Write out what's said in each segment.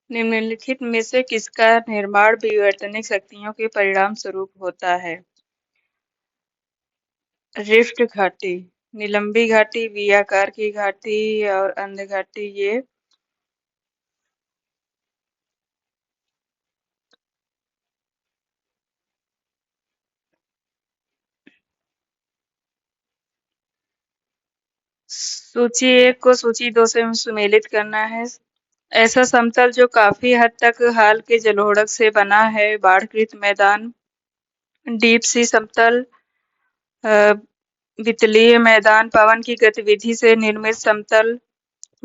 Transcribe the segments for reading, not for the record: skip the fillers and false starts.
निम्नलिखित में से किसका निर्माण विवर्तनिक शक्तियों के परिणाम स्वरूप होता है? रिफ्ट घाटी, निलंबी घाटी, वी आकार की घाटी और अंध घाटी। ये सूची 1 को सूची 2 से सुमेलित करना है। ऐसा समतल जो काफी हद तक हाल के जलोढ़क से बना है। बाढ़कृत मैदान, डीप सी समतल, वितलीय मैदान, पवन की गतिविधि से निर्मित समतल,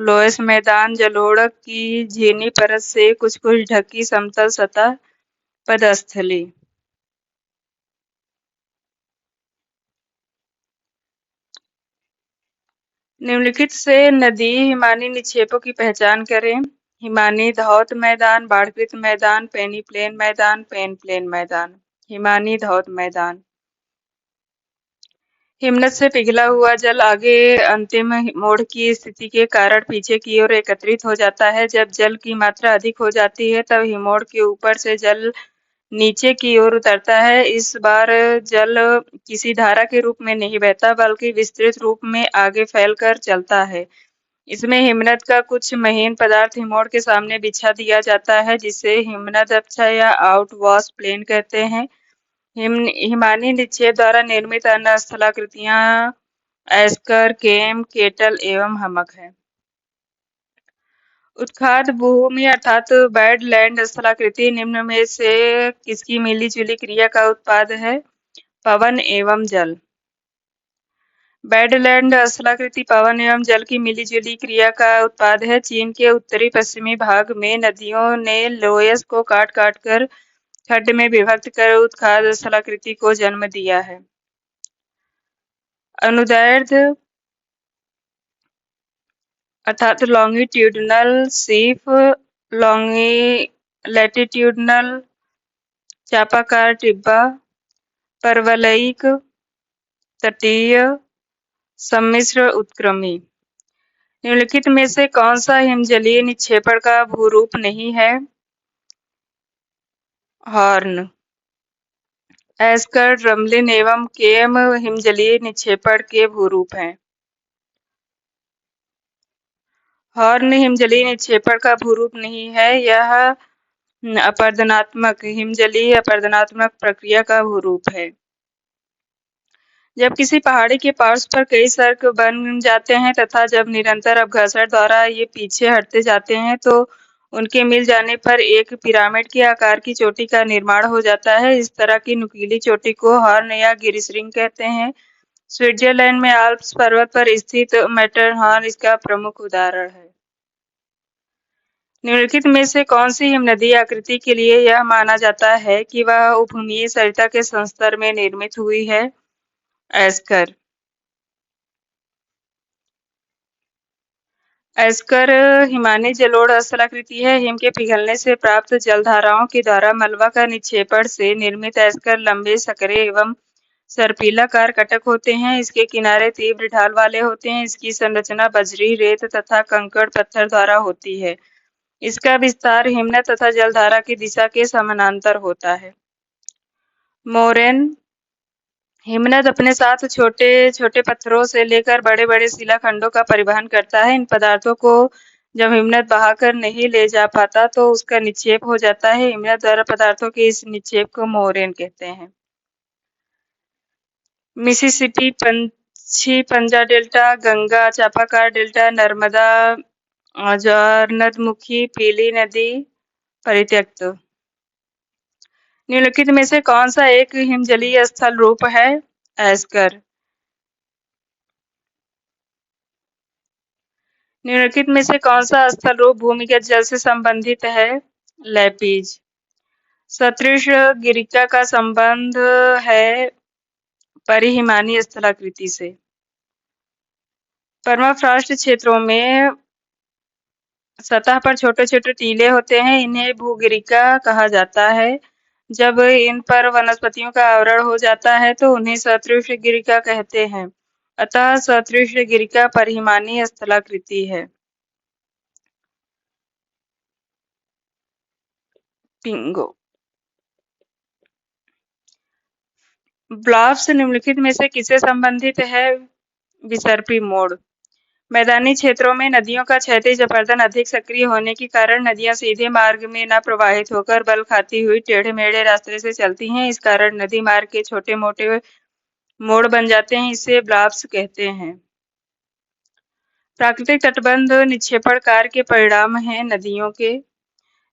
लोएस मैदान, जलोढ़क की झीनी परत से कुछ कुछ ढकी समतल सतह, पदस्थली। निम्नलिखित से नदी हिमानी निक्षेपों की पहचान करें। हिमानी धौत मैदान, बाढ़कृत मैदान, पेनी प्लेन मैदान, पेन प्लेन मैदान। हिमानी धौत मैदान, हिमनद से पिघला हुआ जल आगे अंतिम मोड़ की स्थिति के कारण पीछे की ओर एकत्रित हो जाता है। जब जल की मात्रा अधिक हो जाती है तब हिमोड़ के ऊपर से जल नीचे की ओर उतरता है। इस बार जल किसी धारा के रूप में नहीं बहता बल्कि विस्तृत रूप में आगे फैलकर चलता है। इसमें हिमनद का कुछ महीन पदार्थ हिमोड़ के सामने बिछा दिया जाता है जिसे हिमनद अक्षा या आउटवॉश प्लेन कहते हैं। हिमानी निक्षेप द्वारा निर्मित अन्य स्थलाकृतियां एस्कर, केम, केटल एवं हमक है। उत्खात भूमि अर्थात बैडलैंड स्थलाकृति निम्न में से किसकी मिली-जुली क्रिया का उत्पाद है? पवन एवं जल। बैडलैंड स्थलाकृति पवन एवं जल की मिली-जुली क्रिया का उत्पाद है। चीन के उत्तरी पश्चिमी भाग में नदियों ने लोयस को काट काट कर खड्ड में विभक्त कर उत्खात स्थलाकृति को जन्म दिया है। अनुदैर्ध्य अर्थात लॉन्गिट्यूडनल शीफ, लैटिट्यूडनल चापाकार टिब्बा, परवलयिक, तटीय, सम्मिश्र उत्क्रमी। निम्नलिखित में से कौन सा हिमजलीय निक्षेपण का भूरूप नहीं है? हॉर्न, एस्कर, ड्रमलिन एवं केम हिमजलीय निक्षेपण के भूरूप हैं। हॉर्न हिमजलीय निक्षेपण का भूरूप नहीं है, यह अपरदनात्मक हिमजलीय अपरदनात्मक प्रक्रिया का भूरूप है। जब किसी पहाड़ी के पार्श्व पर कई सर्क बन जाते हैं तथा जब निरंतर अपघर्षण द्वारा ये पीछे हटते जाते हैं तो उनके मिल जाने पर एक पिरामिड के आकार की चोटी का निर्माण हो जाता है। इस तरह की नुकीली चोटी को हॉर्न या गिरिश्रिंग कहते हैं। स्विट्जरलैंड में आल्प्स पर्वत पर स्थित मैटरहॉर्न इसका प्रमुख उदाहरण है। निम्नलिखित में से कौन सी हिमनदी आकृति के लिए यह माना जाता है कि वह उपभूमीय सरिता के संस्तर में निर्मित हुई है? एस्कर। एस्कर हिमानी जलोढ़ स्थलाकृति है। हिम के पिघलने से प्राप्त जलधाराओं के द्वारा मलबा का निक्षेपण से निर्मित एस्कर लंबे, सकरे एवं सर्पिलाकार कटक होते हैं। इसके किनारे तीव्र ढाल वाले होते हैं। इसकी संरचना बजरी, रेत तथा कंकड़ पत्थर द्वारा होती है। इसका विस्तार हिमनद तथा जलधारा की दिशा के समानांतर होता है। मोरेन, हिमनद अपने साथ छोटे छोटे पत्थरों से लेकर बड़े बड़े शिलाखंडों का परिवहन करता है। इन पदार्थों को जब हिमनद बहाकर नहीं ले जा पाता तो उसका निक्षेप हो जाता है। हिमनद द्वारा पदार्थों के इस निक्षेप को मोरेन कहते हैं। मिसिसिपी, पंछी पंजा डेल्टा, गंगा चापाकार डेल्टा, नर्मदा जौहरनदमुखी, पीली नदी, परित्यक्त। निम्नलिखित में से कौन सा एक हिमजलीय स्थल रूप है? एस्कर। निम्नलिखित में से कौन सा स्थल रूप भूमिगत जल से संबंधित है? लैपीज। सतृष गिरिका का संबंध है परिहिमानी स्थलाकृति से। परमाफ्रॉस्ट क्षेत्रों में सतह पर छोटे छोटे टीले होते हैं, इन्हें भूगिरिका कहा जाता है। जब इन पर वनस्पतियों का आवरण हो जाता है तो उन्हें सतृष गिरिका कहते हैं। अतः सतृष गिरिका परिहिमानी स्थलाकृति है। पिंगो। ब्लॉफ्स निम्नलिखित में से किससे संबंधित है? विसर्पी मोड़। मैदानी क्षेत्रों में नदियों का क्षैतिज अपरदन अधिक सक्रिय होने के कारण नदियां सीधे मार्ग में न प्रवाहित होकर बल खाती हुई टेढ़े मेढ़े रास्ते से चलती हैं। इस कारण नदी मार्ग के छोटे मोटे मोड़ बन जाते हैं, इसे ब्लॉफ्स कहते हैं। प्राकृतिक तटबंध निक्षेपण कार्य के परिणाम हैं नदियों के।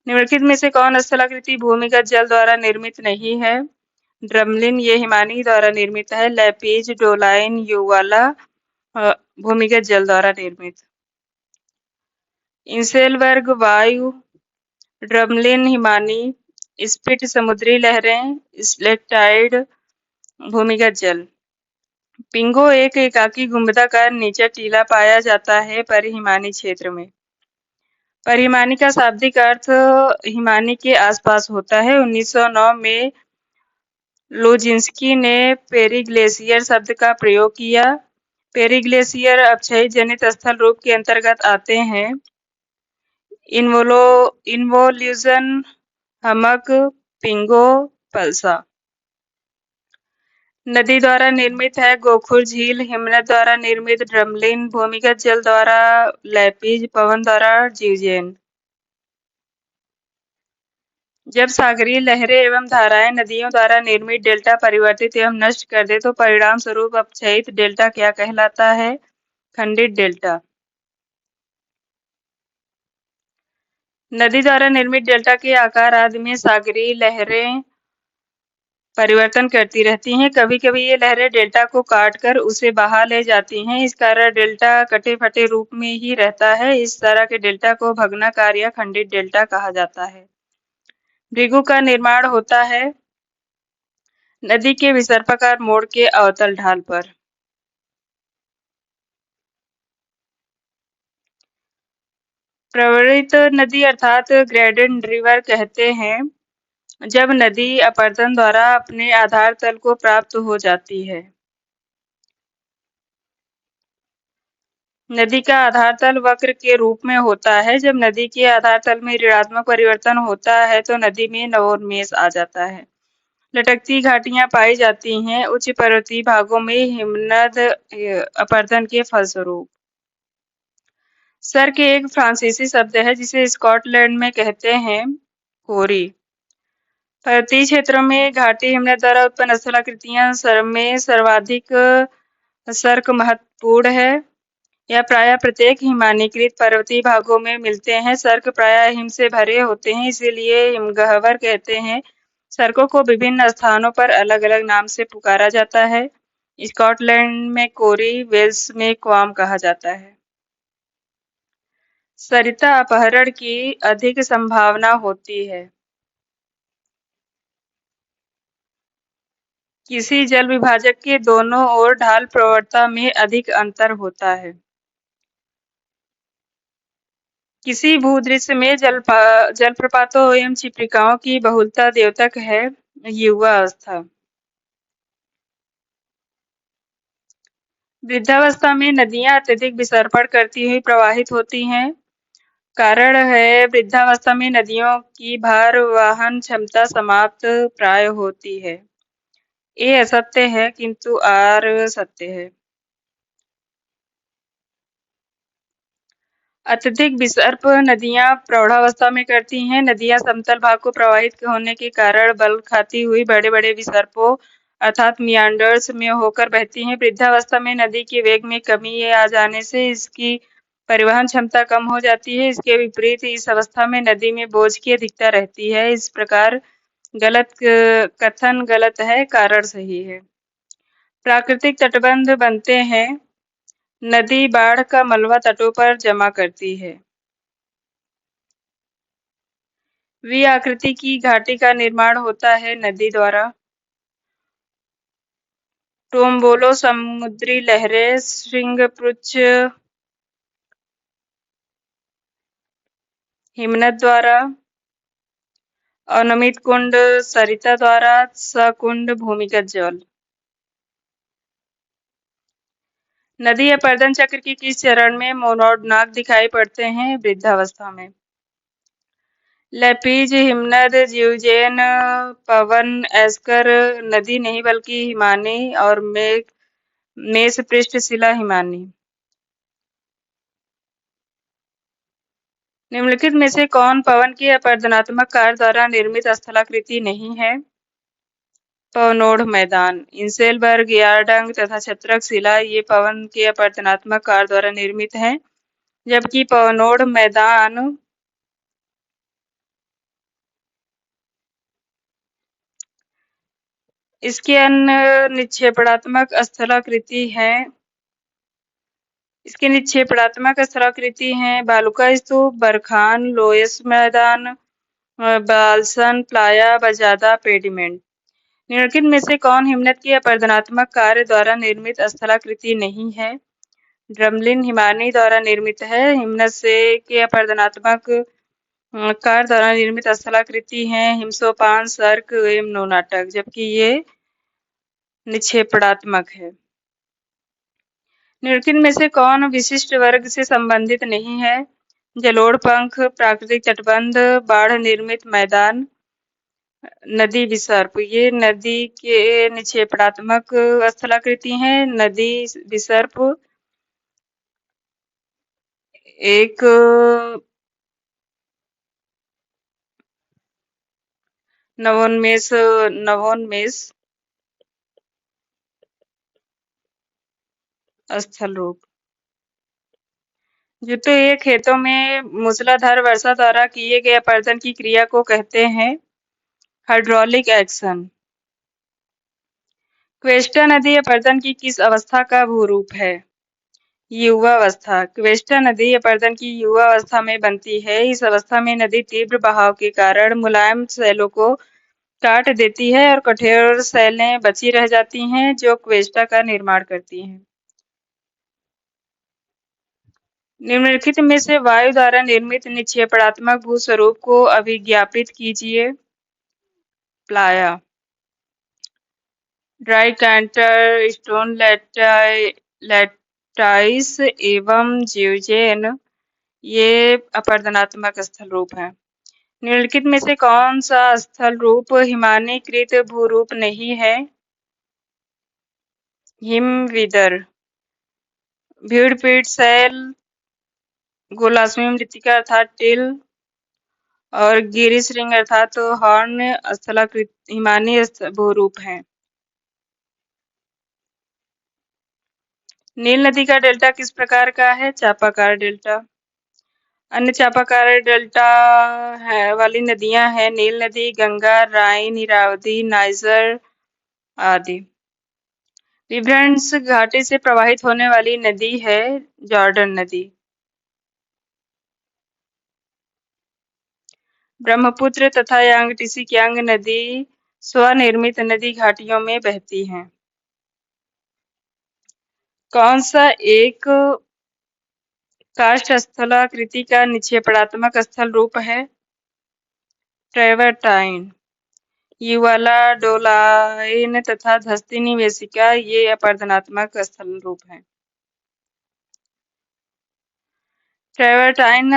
निम्नलिखित में से कौन स्थलाकृति भूमिगत जल द्वारा निर्मित नहीं है? ड्रमलिन, ये हिमानी द्वारा निर्मित है। लैपीज, डोलाइन, युवाला भूमिगत जल द्वारा निर्मित। इंसेलबर्ग वायु, ड्रमलिन हिमानी, स्पिट समुद्री लहरें, स्लेक्टाइड भूमिगत जल। पिंगो एक एकाकी गुंबदाकार नीचा टीला पाया जाता है परिहिमानी क्षेत्र में। परिहिमानी का शाब्दिक अर्थ हिमानी के आसपास होता है। 1909 में लुजिंस्की ने पेरीग्लेशियर शब्द का प्रयोग किया। पेरीग्लेशियर अपक्षयी जनित स्थल रूप के अंतर्गत आते हैं। इन्वोल्यूशन, हमक, पिंगो, पल्सा। नदी द्वारा निर्मित है गोखुर झील, हिमनद द्वारा निर्मित ड्रमलिन, भूमिगत जल द्वारा लैपीज, पवन द्वारा जीवजेन। जब सागरीय लहरें एवं धाराएं नदियों द्वारा निर्मित डेल्टा परिवर्तित एवं नष्ट कर दे तो परिणाम स्वरूप अपक्षयित डेल्टा क्या कहलाता है? खंडित डेल्टा। नदी द्वारा निर्मित डेल्टा के आकार आदि में सागरीय लहरें परिवर्तन करती रहती हैं। कभी कभी ये लहरें डेल्टा को काट कर उसे बहा ले जाती हैं। इस कारण डेल्टा कटे फटे रूप में ही रहता है। इस तरह के डेल्टा को भग्नाकार या खंडित डेल्टा कहा जाता है। भृगु का निर्माण होता है नदी के विसर्पाकार मोड़ के अवतल ढाल पर। प्रवणित नदी अर्थात ग्रेडेड रिवर कहते हैं जब नदी अपरदन द्वारा अपने आधार तल को प्राप्त हो जाती है। नदी का आधार तल वक्र के रूप में होता है। जब नदी के आधार तल में ऋणात्मक परिवर्तन होता है तो नदी में नवोन्मेष आ जाता है। लटकती घाटियां पाई जाती हैं उच्च पर्वतीय भागों में हिमनद अपरदन के फलस्वरूप। सर्क एक फ्रांसीसी शब्द है जिसे स्कॉटलैंड में कहते हैं कोरी। पर्वतीय क्षेत्रों में घाटी हिमनद द्वारा उत्पन्न स्थलाकृतियां में सर्वाधिक सर्क महत्वपूर्ण है। यह प्रायः प्रत्येक हिमानीकृत पर्वतीय भागों में मिलते हैं। सर्क प्रायः हिम से भरे होते हैं, इसीलिए हिमगह्वर कहते हैं। सर्कों को विभिन्न स्थानों पर अलग अलग नाम से पुकारा जाता है। स्कॉटलैंड में कोरी, वेल्स में क्वाम कहा जाता है। सरिता अपहरण की अधिक संभावना होती है। किसी जल विभाजक के दोनों ओर ढाल प्रवणता में अधिक अंतर होता है। किसी भूदृश्य में जलप्रपातों एवं चिपरिकाओं की बहुलता द्योतक है। युवा अवस्था। वृद्धावस्था में नदियां अत्यधिक विसर्पण करती हुई प्रवाहित होती हैं। कारण है वृद्धावस्था में नदियों की भार वाहन क्षमता समाप्त प्राय होती है। ये असत्य है किंतु आर सत्य है। अत्यधिक विसर्प नदियां प्रौढ़ावस्था में करती हैं। नदियां समतल भाग को प्रवाहित होने के कारण बल खाती हुई बड़े बड़े विसर्पों अर्थात मियांडर्स में होकर बहती हैं। वृद्धावस्था में नदी के वेग में कमी आ जाने से इसकी परिवहन क्षमता कम हो जाती है। इसके विपरीत इस अवस्था में नदी में बोझ की अधिकता रहती है। इस प्रकार कथन गलत है, कारण सही है। प्राकृतिक तटबंध बनते हैं। नदी बाढ़ का मलबा तटों पर जमा करती है। वी आकृति की घाटी का निर्माण होता है नदी द्वारा। टोम्बोलो समुद्री लहरें श्रृंगपुच्छ हिमनद द्वारा। अनमित कुंड सरिता द्वारा। सकुंड भूमिगत जल। नदी अपरदन चक्र के किस चरण में मोनोडनाक दिखाई पड़ते हैं? वृद्धावस्था में। लेपीज, हिमनद, जिउजेन, पवन, एस्कर नदी नहीं बल्कि हिमानी और मेष पृष्ठ शिला हिमानी। निम्नलिखित में से कौन पवन की अपरदनात्मक कार्य द्वारा निर्मित स्थलाकृति नहीं है? पवनोढ़ मैदान, इंसेलबर्ग, यारडंग तथा छत्रक शिला ये पवन के अपरदनात्मक कार्य द्वारा निर्मित हैं, जबकि पवनोढ़ मैदान इसके अन्य निक्षेपणात्मक स्थलाकृति हैं। इसके निक्षेपणात्मक स्थलाकृति हैं बालुका स्तूप, बरखान, लोयस मैदान, बालसन, प्लाया, बजादा, पेडिमेंट। निम्नलिखित में से कौन हिमनद की अपरदनात्मक कार्य द्वारा निर्मित स्थलाकृति नहीं है? ड्रमलिन हिमानी द्वारा निर्मित है। हिमनद से के अपरदनात्मक कार्य द्वारा निर्मित स्थलाकृति हैं हिमसोपान, सर्क एवं नोनाटक, जबकि ये निक्षेपणात्मक है। निम्नलिखित में से कौन विशिष्ट वर्ग से संबंधित नहीं है? जलोढ़ पंख, प्राकृतिक तटबंध, बाढ़ निर्मित मैदान, नदी विसर्प। ये नदी के निक्षेपणात्मक स्थलाकृति हैं। नदी विसर्प एक नवोन्मेष स्थल रूप। जो ये खेतों में मूसलाधार वर्षा द्वारा किए गए अपरदन की क्रिया को कहते हैं हाइड्रोलिक एक्शन। क्वेस्टा नदी अपरदन की किस अवस्था का भूरूप है? युवावस्था। क्वेस्टा नदी अपरदन की युवावस्था में बनती है। इस अवस्था में नदी तीव्र बहाव के कारण मुलायम सैलों को काट देती है और कठोर सैलें बची रह जाती हैं, जो क्वेस्टा का निर्माण करती हैं। निम्नलिखित में से वायु द्वारा निर्मित निक्षेपणात्मक भूस्वरूप को अभिज्ञापित कीजिए। प्लाया, ड्राईकांटर, स्टोन लैटाइस एवं जियोजेन ये अपरदनात्मक स्थल रूप हैं। निम्नलिखित में से कौन सा स्थल रूप हिमानीकृत भूरूप नहीं है? हिमविदर, भीड़पीठ शैल, गोलाश्मी मृत्तिका अर्थात टिल और गिरिशृंग अर्थात हॉर्न स्थलाकृत हिमानी भूरूप हैं। नील नदी का डेल्टा किस प्रकार का है? चापाकार डेल्टा। अन्य चापाकार डेल्टा वाली नदियां हैं नील नदी, गंगा, राइन, इरावदी, नाइजर आदि। विभ्रंश घाटी से प्रवाहित होने वाली नदी है जॉर्डन नदी। ब्रह्मपुत्र तथा यांगटीसी क्यांग नदी स्वनिर्मित नदी घाटियों में बहती हैं। कौन सा एक काष्ठ स्थलाकृति का निक्षेपणात्मक स्थल रूप है? ट्रेवर्टाइन। युवाला, डोलाइन तथा धस्तिनी वेसिका ये अपरदनात्मक स्थल रूप हैं। ट्रेवर्टाइन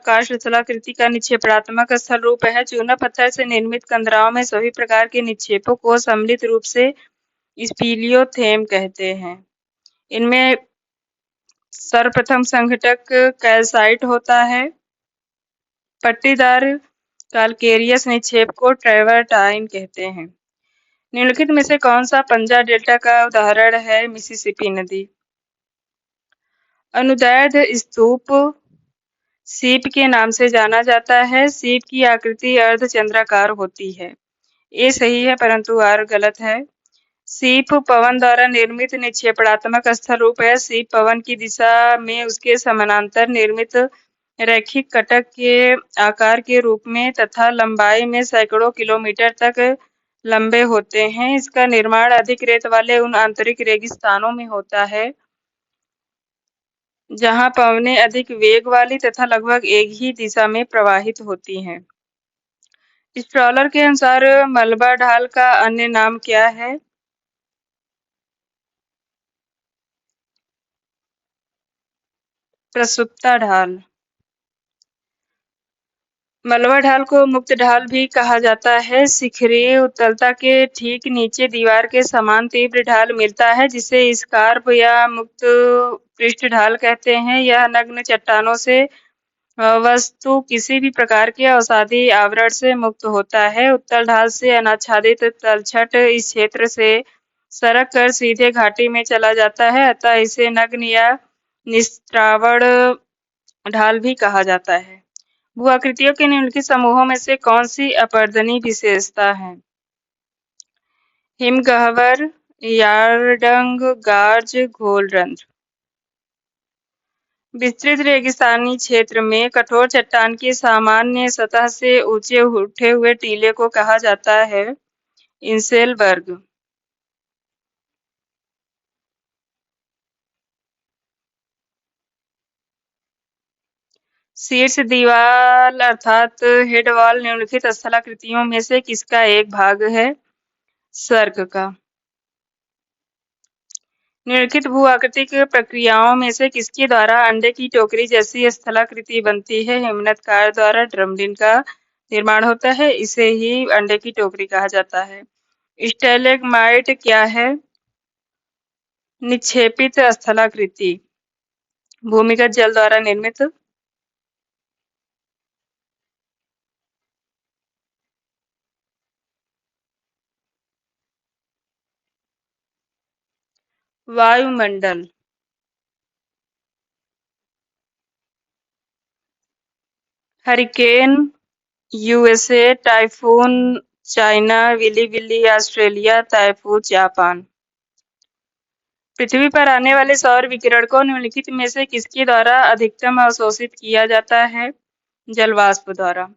काष्ठ स्थलाकृति का निक्षेपणात्मक स्थल रूप है। चूना पत्थर से निर्मित कंदराओं में सभी प्रकार के निक्षेपों को सम्मिलित रूप से स्पीलियोथेम कहते हैं। इनमें सर्वप्रथम संघटक कैल्साइट होता है। पट्टीदार काल्केरियस निक्षेप को ट्रेवर्टाइन कहते हैं। निम्नलिखित में से कौन सा पंजा डेल्टा का उदाहरण है? मिसिसिपी नदी। अनुदैर्ध्य स्तूप सीप के नाम से जाना जाता है। सीप की आकृति अर्धचंद्राकार होती है। ये सही है परंतु आर गलत है। सीप पवन द्वारा निर्मित निक्षेपणात्मक स्थल रूप है। सीप पवन की दिशा में उसके समानांतर निर्मित रैखिक कटक के आकार के रूप में तथा लंबाई में सैकड़ों किलोमीटर तक लंबे होते हैं। इसका निर्माण अधिक रेत वाले उन आंतरिक रेगिस्तानों में होता है जहां पवनें अधिक वेग वाली तथा लगभग एक ही दिशा में प्रवाहित होती हैं। स्ट्रॉलर के अनुसार मलबा ढाल का अन्य नाम क्या है? प्रसुप्ता ढाल। मलबा ढाल को मुक्त ढाल भी कहा जाता है। शिखरीय उत्तलता के ठीक नीचे दीवार के समान तीव्र ढाल मिलता है, जिसे स्कार्प या मुक्त पृष्ठ ढाल कहते हैं। यह नग्न चट्टानों से वस्तु किसी भी प्रकार के अवसादी आवरण से मुक्त होता है। उत्तल ढाल से अनाच्छादित तलछट इस क्षेत्र से सरक कर सीधे घाटी में चला जाता है, अतः इसे नग्न या निस्त्रावण ढाल भी कहा जाता है। भू आकृतियों के निम्नलिखित समूहों में से कौन सी अपर्दनी विशेषता है? हिमगह्वर, यारडंग, गार्ज, घोलरंध्र। विस्तृत रेगिस्तानी क्षेत्र में कठोर चट्टान की सामान्य सतह से ऊंचे उठे हुए टीले को कहा जाता है इंसेलबर्ग। शीर्ष दीवार अर्थात हेड वॉल निम्नलिखित स्थलाकृतियों में से किसका एक भाग है? सर्ग का। निम्नलिखित भू आकृतिक प्रक्रियाओं में से किसके द्वारा अंडे की टोकरी जैसी स्थलाकृति बनती है? हिमनद कार द्वारा ड्रमलिन का निर्माण होता है, इसे ही अंडे की टोकरी कहा जाता है। स्टैलेग्माइट क्या है? निक्षेपित स्थलाकृति, भूमिगत जल द्वारा निर्मित। वायुमंडल। Hurricane USA, typhoon China, willy willy Australia, typhoon Japan. पृथ्वी पर आने वाले सौर विकिरण को निम्नलिखित में से किसके द्वारा अधिकतम अवशोषित किया जाता है? जलवाष्प द्वारा।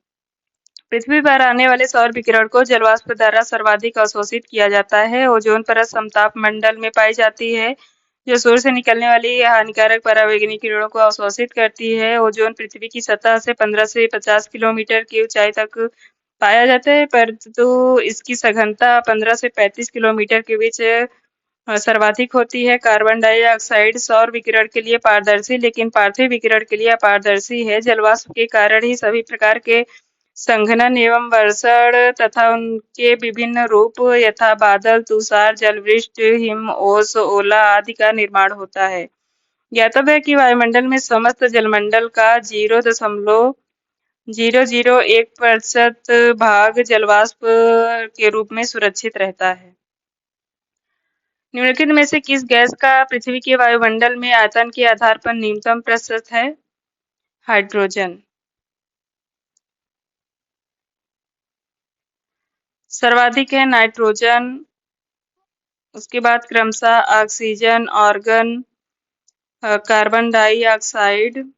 पृथ्वी पर आने वाले सौर विकिरण को जलवाष्प द्वारा सर्वाधिक अवशोषित किया जाता है। ओजोन परत समताप मंडल में पाई जाती है, जो सूर्य से निकलने वाली हानिकारक पराबैंगनी किरणों को अवशोषित करती है। ओजोन पृथ्वी की सतह से 15 से 50 किलोमीटर की ऊंचाई तक पाया जाता है, परंतु इसकी सघनता 15 से 35 किलोमीटर के बीच सर्वाधिक होती है। कार्बन डाइऑक्साइड सौर विकिरण के लिए पारदर्शी लेकिन पार्थिव विकिरण के लिए अपारदर्शी है। जलवाष्प के कारण ही सभी प्रकार के संघनन एवं वर्षण तथा उनके विभिन्न रूप यथा बादल, तुषार, जलवृष्टि, हिम, ओस, ओला आदि का निर्माण होता है। ज्ञातव्य है कि वायुमंडल में समस्त जलमंडल का 0.001% भाग जलवाष्प के रूप में सुरक्षित रहता है। निम्नलिखित में से किस गैस का पृथ्वी के वायुमंडल में आयतन के आधार पर न्यूनतम प्रतिशत है? हाइड्रोजन। सर्वाधिक है नाइट्रोजन, उसके बाद क्रमशः oxygen, organ, carbon dioxide,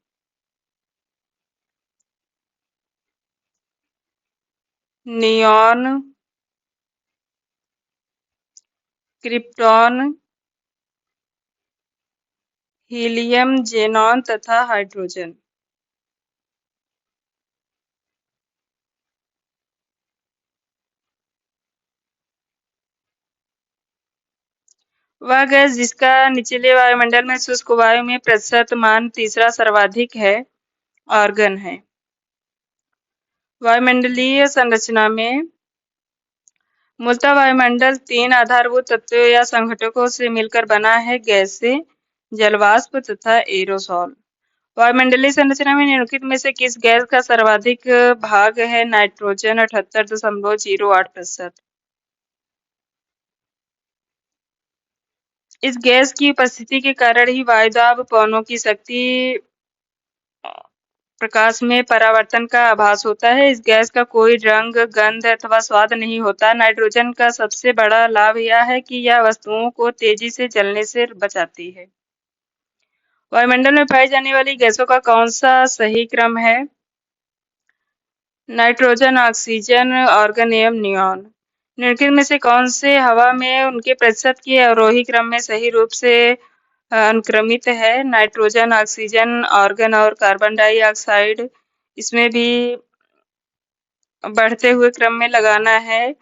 neon, krypton, helium, xenon तथा हाइड्रोजन। वह गैस जिसका निचले वायुमंडल में शुष्क वायु में प्रतिशत मान तीसरा सर्वाधिक है, ऑर्गन है। वायुमंडलीय संरचना में मूलतः वायुमंडल 3 आधारभूत तत्वों या संघटकों से मिलकर बना है: गैसें, जलवाष्प तथा एरोसोल। वायुमंडलीय संरचना में निम्नलिखित में से किस गैस का सर्वाधिक भाग है? नाइट्रोजन 78.08%। इस गैस की उपस्थिति के कारण ही वायुदाब पवनों की शक्ति प्रकाश में परावर्तन का आभास होता है। इस गैस का कोई रंग, गंध अथवा स्वाद नहीं होता। नाइट्रोजन का सबसे बड़ा लाभ यह है कि यह वस्तुओं को तेजी से जलने से बचाती है। वायुमंडल में पाई जाने वाली गैसों का कौन सा सही क्रम है? नाइट्रोजन, ऑक्सीजन, ऑर्गन एवं नियॉन। निम्नलिखित में से कौन से हवा में उनके प्रतिशत के अवरोही क्रम में सही रूप से अनुक्रमित है? नाइट्रोजन, ऑक्सीजन, ऑर्गन और कार्बन डाइऑक्साइड। इसमें भी बढ़ते हुए क्रम में लगाना है: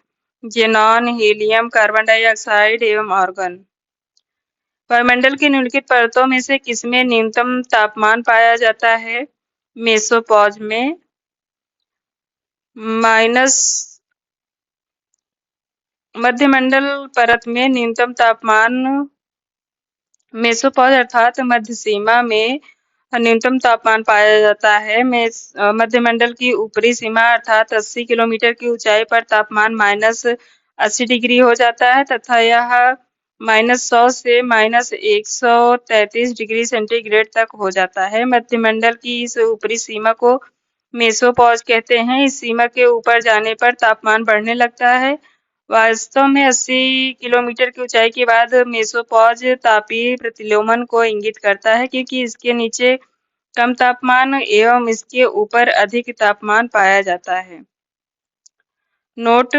जेनॉन, हीलियम, कार्बन डाइऑक्साइड एवं ऑर्गन। वायुमंडल की निम्नलिखित परतों में से किसमें न्यूनतम तापमान पाया जाता है? मेसोपॉज में। माइनस मध्यमंडल परत में न्यूनतम तापमान मेसोपॉज अर्थात मध्य सीमा में न्यूनतम तापमान पाया जाता है। मध्यमंडल की ऊपरी सीमा अर्थात 80 किलोमीटर की ऊंचाई पर तापमान -80 डिग्री हो जाता है तथा यह -100 से -133 डिग्री सेंटीग्रेड तक हो जाता है। मध्यमंडल की इस ऊपरी सीमा को मेसोपॉज कहते हैं। इस सीमा के ऊपर जाने पर तापमान बढ़ने लगता है। वास्तव में 80 किलोमीटर की ऊंचाई के बाद मेसोपॉज तापीय प्रतिलोमन को इंगित करता है, क्योंकि इसके नीचे कम तापमान एवं इसके ऊपर अधिक तापमान पाया जाता है। नोट: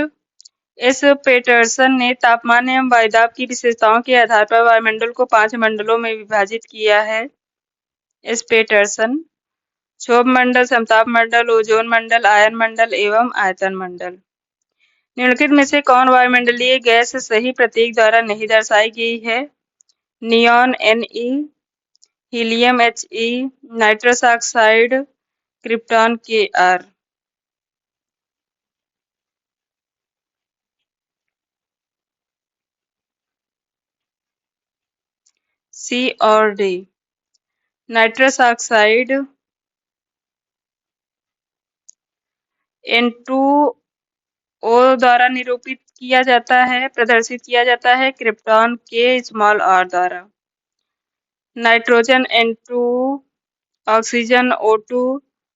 एस पेटरसन ने तापमान एवं वायुदाब की विशेषताओं के आधार पर वायुमंडल को 5 मंडलों में विभाजित किया है। एस पेटरसन: क्षोभ मंडल, समताप मंडल, ओजोन मंडल, आयन मंडल एवं आयतन मंडल। निम्नलिखित में से कौन वायुमंडलीय गैस सही प्रतीक द्वारा नहीं दर्शाई गई है? Neon Ne, helium He, nitrous oxide, krypton Kr। C और D। नाइट्रस ऑक्साइड N2O द्वारा निरूपित किया जाता है, प्रदर्शित किया जाता है क्रिप्टॉन K द्वारा। Nitrogen N2, oxygen O2,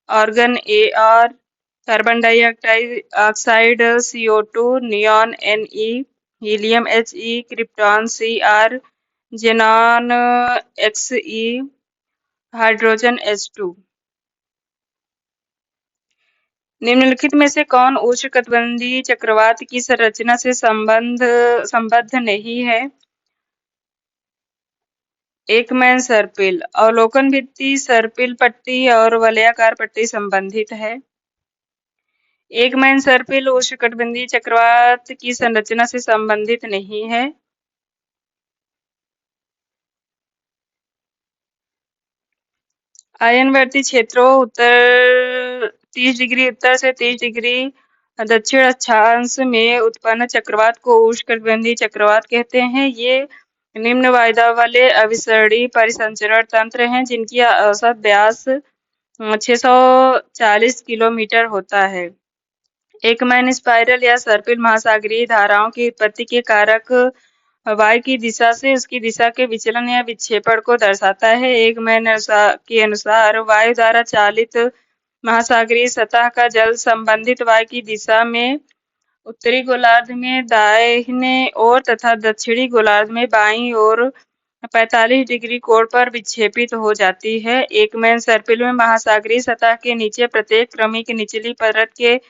argon Ar, carbon dioxide CO2, neon Ne, helium He, krypton Cr, xenon Xe, hydrogen H2। निम्नलिखित में से कौन उष्णकटिबंधीय चक्रवात की संरचना से संबद्ध नहीं है? एकमैन सर्पिल, अवलोकन भित्ति सर्पिल पट्टी और वलयाकार पट्टी संबंधित है। एकमैन सर्पिल उष्णकटिबंधीय चक्रवात की संरचना से संबंधित नहीं है। आयनवर्ती क्षेत्रों उत्तर 30 डिग्री उत्तर से 30 डिग्री दक्षिण अक्षांश में उत्पन्न चक्रवात को उष्णकटिबंधीय चक्रवात कहते हैं। ये निम्न वायुदाब वाले अभिसरणी परिसंचरण तंत्र हैं, जिनकी औसत व्यास 640 किलोमीटर होता है। एकमैन स्पाइरल या सर्पिल महासागरीय धाराओं की उत्पत्ति के कारक वायु की दिशा से उसकी दिशा के विचलन या विक्षेपण को दर्शाता है। एकमैन के अनुसार वायु द्वारा चालित महासागरीय सतह का जल संबंधित वायु की दिशा में उत्तरी गोलार्ध में दाहिने ओर तथा दक्षिणी गोलार्ध में बाईं ओर 45 डिग्री कोण पर विक्षेपित हो जाती है। एकमैन सर्पिल में महासागरीय सतह के नीचे प्रत्येक क्रमिक निचली परत के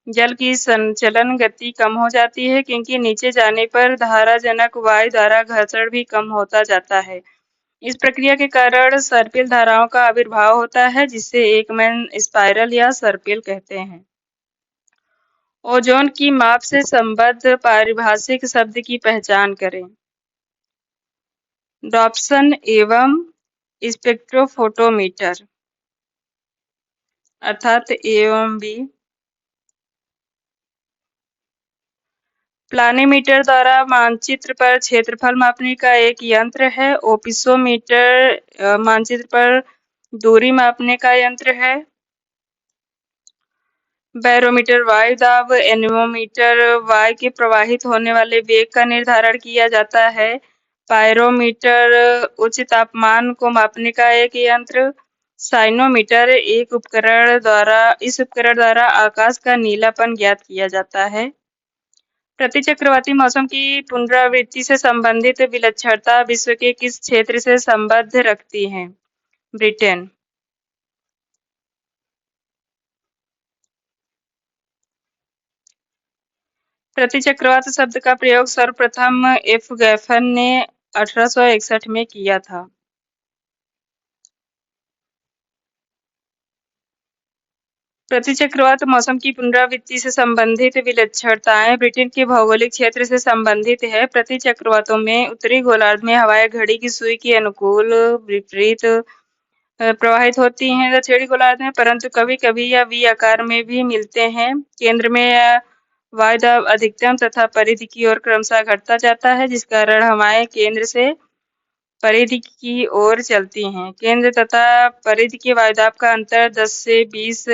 जल की संचलन गति कम हो जाती है, क्योंकि नीचे जाने पर धाराजनक वायु द्वारा घर्षण भी कम होता जाता है। इस प्रक्रिया के कारण सर्पिल धाराओं का आविर्भाव होता है, जिसे एकमैन स्पाइरल या सर्पिल कहते हैं। ओजोन की माप से संबद्ध पारिभाषिक शब्द की पहचान करें। डॉप्सन एवं स्पेक्ट्रोफोटोमीटर अर्थात A एवं B। प्लानीमीटर द्वारा मानचित्र पर क्षेत्रफल मापने का एक यंत्र है। ओपिसोमीटर मानचित्र पर दूरी मापने का यंत्र है। बैरोमीटर वायु दाब, एनीमोमीटर वायु के प्रवाहित होने वाले वेग का निर्धारण किया जाता है। पायरोमीटर उच्च तापमान को मापने का एक यंत्र। साइनोमीटर इस उपकरण द्वारा आकाश का नीलापन ज्ञात किया जाता है। प्रतिचक्रवाती मौसम की पुनरावृत्ति से संबंधित विलक्षणता विश्व के किस क्षेत्र से संबद्ध रखती है? ब्रिटेन। प्रतिचक्रवात शब्द का प्रयोग सर्वप्रथम F. गैफन ने 1861 में किया था। प्रतिचक्रवात मौसम की पुनरावृत्ति से संबंधित विलक्षणताएं ब्रिटेन के भौगोलिक क्षेत्र से संबंधित है। प्रतिचक्रवातों में उत्तरी गोलार्ध में हवाएं घड़ी की सुई के अनुकूल विपरीत प्रवाहित होती हैं दक्षिणी गोलार्ध में, परंतु कभी-कभी यह वी आकार में भी मिलते हैं। केंद्र में वायुदाब अधिकतम तथा परिधि की ओर क्रमशः घटता जाता है, जिस कारण हवाएं केंद्र से परिधि की ओर चलती हैं। केंद्र तथा परिधि के वायुदाब का अंतर 10 से 20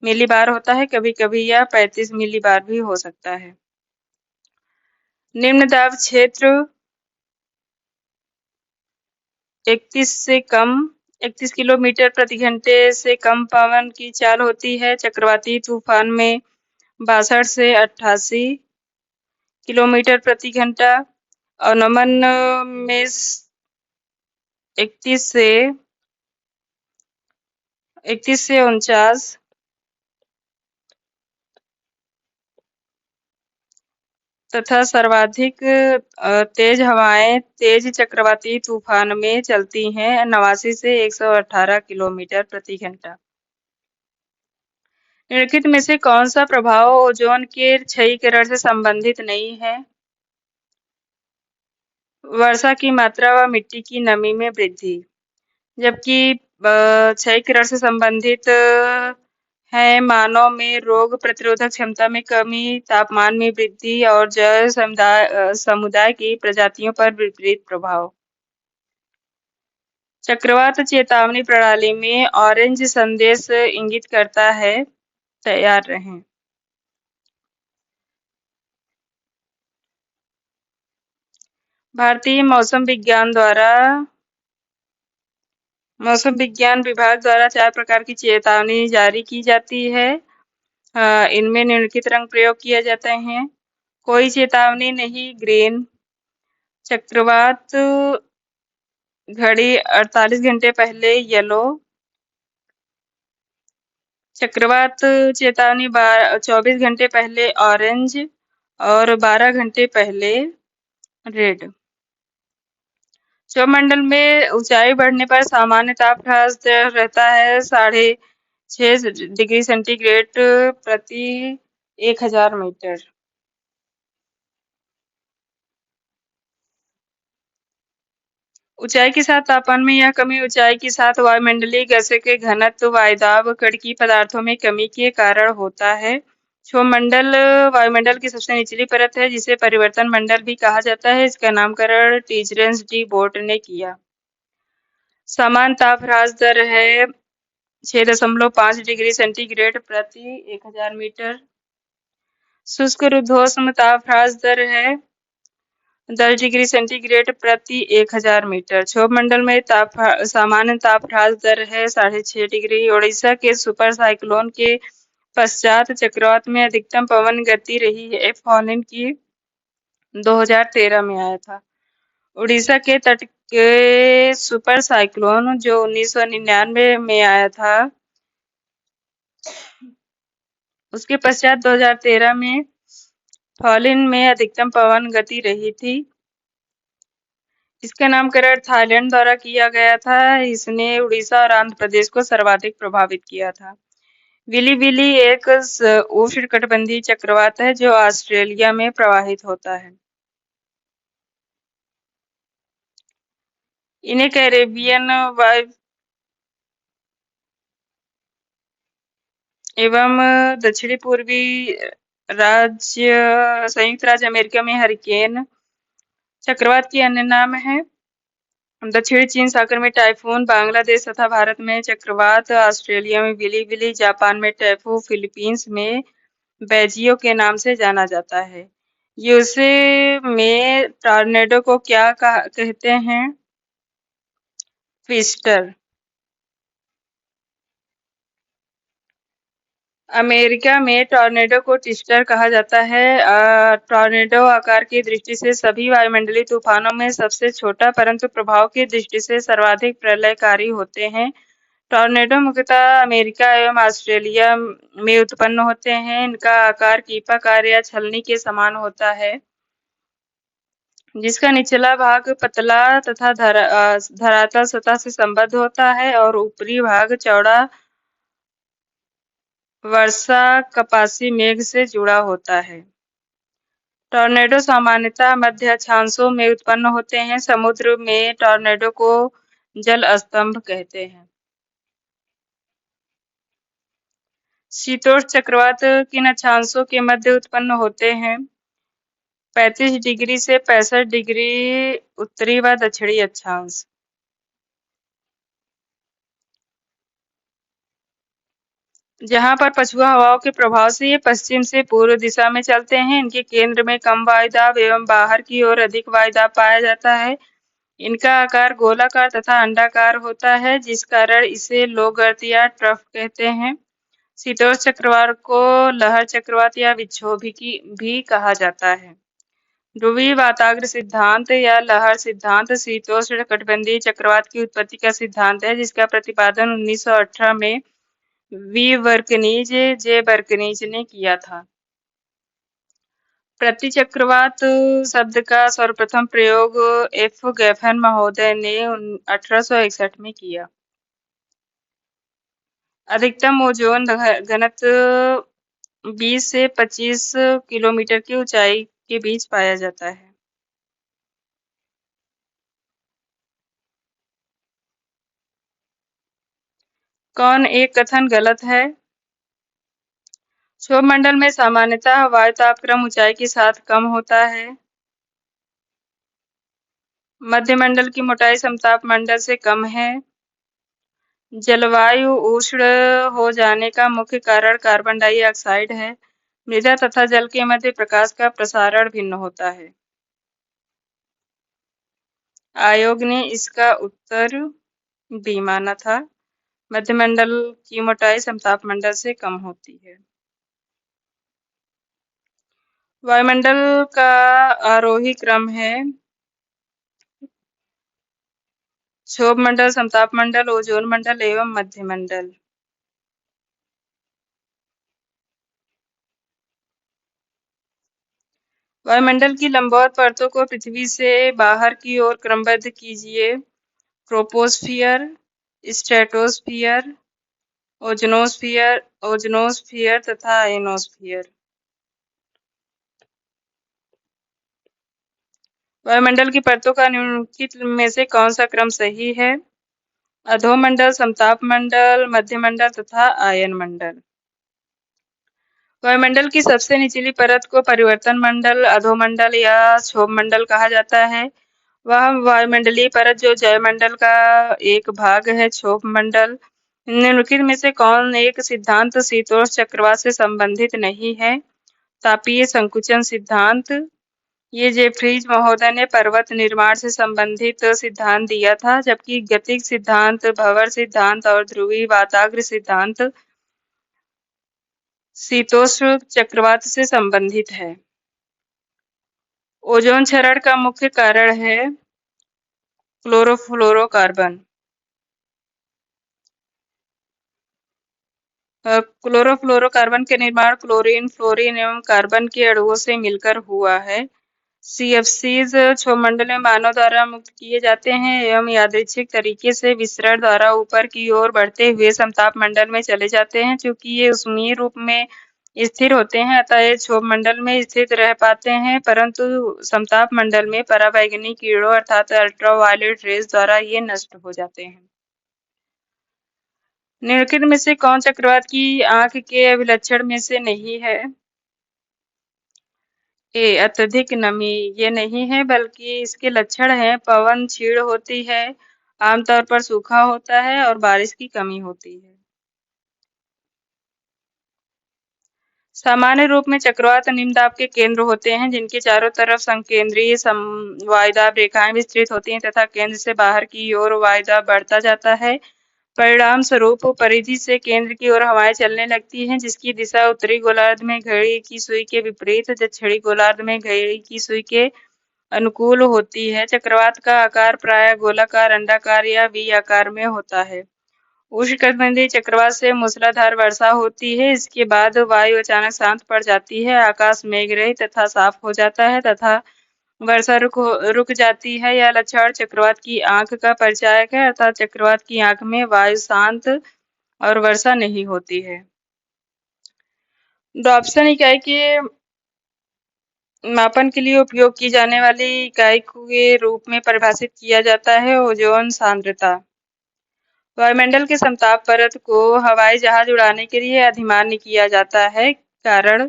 मिलीबार होता है, कभी-कभी यह 35 मिलीबार भी हो सकता है। निम्न दाब क्षेत्र 31 किलोमीटर प्रति घंटे से कम पवन की चाल होती है। चक्रवाती तूफान में 62 से 88 किलोमीटर प्रति घंटा और नमन में 31 से 49 तथा सर्वाधिक तेज हवाएं तेज चक्रवाती तूफान में चलती हैं 89 से 118 किलोमीटर प्रति घंटा। निम्नलिखित में से कौन सा प्रभाव ओजोन के क्षयीकरण से संबंधित नहीं है? वर्षा की मात्रा व मिट्टी की नमी में वृद्धि, जबकि क्षयीकरण से संबंधित है मानव में रोग प्रतिरोधक क्षमता में कमी, तापमान में वृद्धि और जैव समुदाय की प्रजातियों पर विपरीत प्रभाव। चक्रवात चेतावनी प्रणाली में ऑरेंज संदेश इंगित करता है तैयार रहें। भारतीय मौसम विज्ञान विभाग द्वारा 4 प्रकार की चेतावनी जारी की जाती है। इनमें निम्नलिखित रंग प्रयोग किए जाते हैं। कोई चेतावनी नहीं ग्रीन, चक्रवात घड़ी 48 घंटे पहले येलो, चक्रवात चेतावनी 24 घंटे पहले ऑरेंज और 12 घंटे पहले रेड। सौरमंडल में ऊंचाई बढ़ने पर सामान्य तापक्रम रहता है 6.5 डिग्री सेंटीग्रेड प्रति 1000 मीटर। ऊंचाई के साथ तापमान में यह कमी ऊंचाई के साथ वायुमंडलीय गैसों के घनत्व, वायुदाब, कणकीय पदार्थों में कमी के कारण होता है। क्षोभमंडल वायुमंडल की सबसे निचली परत है, जिसे परिवर्तन मंडल भी कहा जाता है। इसका नामकरण टीजरेंस डी बोट ने किया। सामान्य ताप ह्रास दर है 6.5 डिग्री सेंटीग्रेड प्रति 1000 मीटर। शुष्क रुद्धोष्म ताप ह्रास दर है 10 डिग्री सेंटीग्रेड प्रति 1000 मीटर। क्षोभमंडल में सामान्य ताप ह्रास दर है 6.5 डिग्री। ओडिशा के सुपर साइक्लोन के पश्चात चक्रवात में अधिकतम पवन गति रही है फॉलिन की 2013 में आया था। उड़ीसा के तट के सुपर साइक्लोन जो 1999 में आया था, उसके पश्चात 2013 में फॉलिन में अधिकतम पवन गति रही थी। इसका नामकरण थाईलैंड द्वारा किया गया था। इसने उड़ीसा और आंध्र प्रदेश को सर्वाधिक प्रभावित किया था। विली एक उष्णकटिबंधीय चक्रवात है जो ऑस्ट्रेलिया में प्रवाहित होता है। इन्हें कैरेबियन एवं दक्षिणी पूर्वी संयुक्त राज्य अमेरिका में हरिकेन चक्रवात के अन्य नाम है। दक्षिणी चीन सागर में टाइफून, बांग्लादेश तथा भारत में चक्रवात, ऑस्ट्रेलिया में विली, जापान में टैफू, फिलीपींस में बैजियो के नाम से जाना जाता है। यूएसए में टॉर्नेडो को क्या कहते हैं? ट्विस्टर। अमेरिका में टॉर्नेडो को ट्विस्टर कहा जाता है। टॉर्नेडो आकार की दृष्टि से सभी वायुमंडलीय तूफानों में सबसे छोटा, परंतु प्रभाव की दृष्टि से सर्वाधिक प्रलयकारी होते हैं। टॉर्नेडो मुख्यतः अमेरिका एवं ऑस्ट्रेलिया में उत्पन्न होते हैं। इनका आकार कीपाकार या छलनी के समान होता है, जिसका निचला भाग पतला तथा धरातल सतह से संबद्ध होता है और ऊपरी भाग चौड़ा वर्षा कपासी मेघ से जुड़ा होता है। टॉर्नेडो सामान्यतः मध्य अक्षांशों में उत्पन्न होते हैं। समुद्र में टॉर्नेडो को जल स्तंभ कहते हैं। शीतोष्ण चक्रवात किन अक्षांशों के मध्य उत्पन्न होते हैं? 35 डिग्री से 65 डिग्री उत्तरी व दक्षिणी अक्षांश। जहां पर पछुआ हवाओं के प्रभाव से ये पश्चिम से पूर्व दिशा में चलते हैं, इनके केंद्र में कम वायुदाब एवं बाहर की ओर अधिक वायुदाब पाया जाता है। इनका आकार गोलाकार तथा अंडाकार होता है, जिस कारण इसे लोहगर्त या ट्रफ कहते हैं। शीतोष्ण चक्रवात को लहर चक्रवात या विक्षोभिकी भी कहा जाता है। ध्रुवीय वाताग्र सिद्धांत या लहर सिद्धांत शीतोष्ण कटिबंधीय चक्रवात की उत्पत्ति का सिद्धांत है, जिसका प्रतिपादन 1918 में जे बर्कनीज ने किया था। प्रतिचक्रवात शब्द का सर्वप्रथम प्रयोग एफ गैफन महोदय ने 1861 में किया। अधिकतम ओजोन घनत्व 20 से 25 किलोमीटर की ऊंचाई के बीच पाया जाता है। कौन एक कथन गलत है? क्षोभमंडल में सामान्यतः वायु तापक्रम ऊंचाई के साथ कम होता है। मध्यमंडल की मोटाई समतापमंडल से कम है। जलवायु उष्ण हो जाने का मुख्य कारण कार्बन डाइऑक्साइड है। मृदा तथा जल के मध्य प्रकाश का प्रसारण भिन्न होता है। आयोग ने इसका उत्तर बी माना था। मध्यमंडल की मोटाई समतापमंडल से कम होती है। वायुमंडल का आरोही क्रम है क्षोभमंडल, समतापमंडल, ओजोन मंडल एवं मध्यमंडल। वायुमंडल की लंबवत परतों को पृथ्वी से बाहर की ओर क्रमबद्ध कीजिए। ट्रोपोस्फियर, स्ट्रेटोस्फियर, ओजोनोस्फियर तथा आयनोस्फियर। वायुमंडल की परतों का निम्नलिखित में से कौन सा क्रम सही है? अधोमंडल, समतापमंडल, मध्यमंडल तथा आयनमंडल। वायुमंडल की सबसे निचली परत को परिवर्तन मंडल, अधोमंडल या क्षोभमंडल कहा जाता है। वह वायुमंडलीय परत जो जयमंडल का एक भाग है, क्षोभमंडल। निम्नलिखित में से कौन एक सिद्धांत शीतोष्ण चक्रवात से संबंधित नहीं है? तापीय संकुचन सिद्धांत। ये जेफ्रीज महोदय ने पर्वत निर्माण से संबंधित सिद्धांत दिया था, जबकि गतिक सिद्धांत, भंवर सिद्धांत और ध्रुवीय वाताग्र सिद्धांत शीतोष्ण चक्रवात से संबंधित है। ओजोन क्षरण का मुख्य कारण है क्लोरोफ्लोरोकार्बन। क्लोरोफ्लोरोकार्बन के निर्माण क्लोरीन, फ्लोरीन एवं कार्बन के अणुओं से मिलकर हुआ है। सीएफसीज क्षोभमंडल में मानव द्वारा मुक्त किए जाते हैं एवं यादृच्छिक तरीके से विसरण द्वारा ऊपर की ओर बढ़ते हुए समताप मंडल में चले जाते हैं। चूंकि ये ऊष्मीय रूप में स्थिर होते हैं, अतः ये क्षोभमंडल में स्थित रह पाते हैं, परंतु समताप मंडल में पराबैंगनी किरणों अर्थात अल्ट्रावायलेट रेज द्वारा ये नष्ट हो जाते हैं। निम्नलिखित में से कौन चक्रवात की आंख के अभिलक्षण में से नहीं है? ए अत्यधिक नमी। ये नहीं है, बल्कि इसके लक्षण हैं पवन क्षीण होती है, आमतौर पर सूखा होता है और बारिश की कमी होती है। सामान्य रूप में चक्रवात निम्न दाब के केंद्र होते हैं, जिनके चारों तरफ संकेंद्रीय वायुदाब रेखाएं विस्तृत होती हैं तथा केंद्र से बाहर की ओर वायुदाब बढ़ता जाता है। परिणाम स्वरूप परिधि से केंद्र की ओर हवाएं चलने लगती हैं, जिसकी दिशा उत्तरी गोलार्ध में घड़ी की सुई के विपरीत दक्षिणी गोलार्ध में घड़ी की सुई के अनुकूल होती है। चक्रवात का आकार प्रायः गोलाकार, अंडाकार या वी आकार में होता है। उष्णकटिबंधीय चक्रवात से मूसलाधार वर्षा होती है। इसके बाद वायु अचानक शांत पड़ जाती है, आकाश मेघ रहित तथा साफ हो जाता है तथा वर्षा रुक जाती है। यह लक्षण चक्रवात की आंख का परिचायक है, अर्थात चक्रवात की आंख में वायु शांत और वर्षा नहीं होती है। डॉप्सन इकाई के मापन के लिए उपयोग की जाने वाली इकाई के रूप में परिभाषित किया जाता है ओजोन सांद्रता। वायुमंडल के समताप परत को हवाई जहाज उड़ाने के लिए अधिमान्य किया जाता है। कारण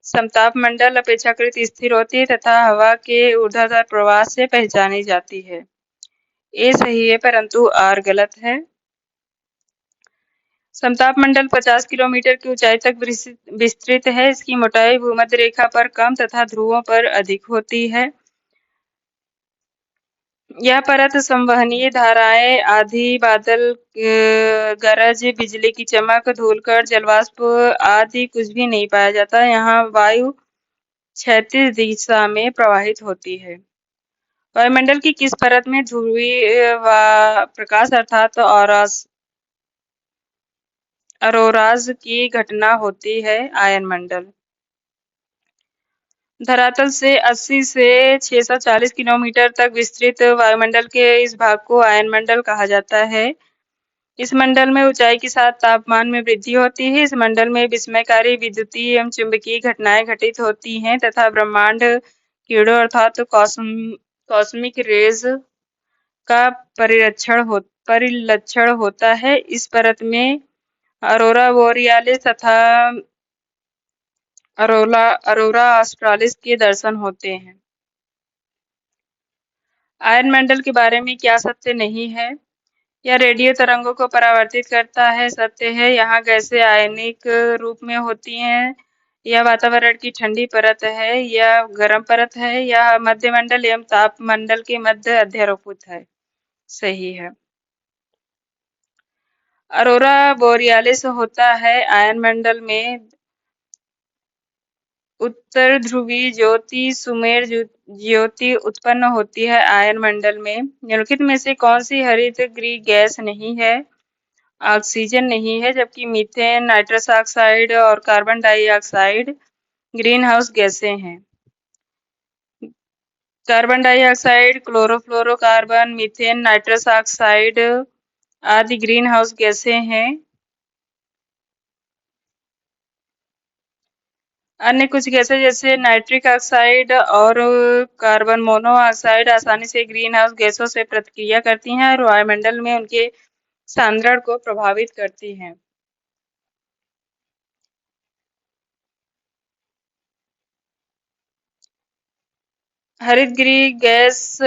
समताप मंडल अपेक्षाकृत स्थिर होती है तथा हवा के ऊर्ध्वाधर प्रवाह से पहचानी जाती है। ए सही है परंतु आर गलत है। समताप मंडल 50 किलोमीटर की ऊंचाई तक विस्तृत है। इसकी मोटाई भूमध्य रेखा पर कम तथा ध्रुवों पर अधिक होती है। यह परत संवहनीय धाराएं, आंधी, बादल, गरज, बिजली की चमक, धूलकण, जलवाष्प आदि कुछ भी नहीं पाया जाता। यहाँ वायु क्षैतिज दिशा में प्रवाहित होती है। वायुमंडल की किस परत में ध्रुवीय प्रकाश अर्थात अरोराज की घटना होती है? आयनमंडल। धरातल से 80 से 640 किलोमीटर तक विस्तृत वायुमंडल के इस भाग को आयनमंडल कहा जाता है। इस मंडल में ऊंचाई के साथ तापमान में वृद्धि होती है। इस मंडल में विस्मयकारी विद्युतीय एवं चुंबकीय घटनाएं घटित होती हैं तथा ब्रह्मांड कीड़ों अर्थात कॉस्मिक रेज का परिलक्षण होता है। इस परत में अरोरा बोरियालिस तथा अरोरा ऑस्ट्रालिस के दर्शन होते हैं। आयन मंडल के बारे में क्या सत्य नहीं है? यह रेडियो तरंगों को परावर्तित करता है। सत्य है। यहाँ गैसें आयनिक रूप में होती हैं। यह वातावरण की ठंडी परत है। यह गर्म परत है। यह मध्य मंडल एवं ताप मंडल के मध्य अध्यारोपित है। सही है। अरोरा बोरियालिस होता है आयन मंडल में उत्तर ध्रुवीय ज्योति सुमेर ज्योति उत्पन्न होती है। आयन मंडल में निम्नलिखित में से कौन सी हरित गृह गैस नहीं है? ऑक्सीजन नहीं है, जबकि मीथेन, नाइट्रस ऑक्साइड और कार्बन डाइऑक्साइड ग्रीन हाउस गैसें हैं। Carbon dioxide, chlorofluorocarbon, methane, nitrous oxide आदि ग्रीन हाउस गैसें हैं। अन्य कुछ गैसें जैसे नाइट्रिक ऑक्साइड और कार्बन मोनोऑक्साइड आसानी से ग्रीन हाउस गैसों से प्रतिक्रिया करती हैं और वायुमंडल में उनके सांद्रण को प्रभावित करती हैं। हरित गृह गैस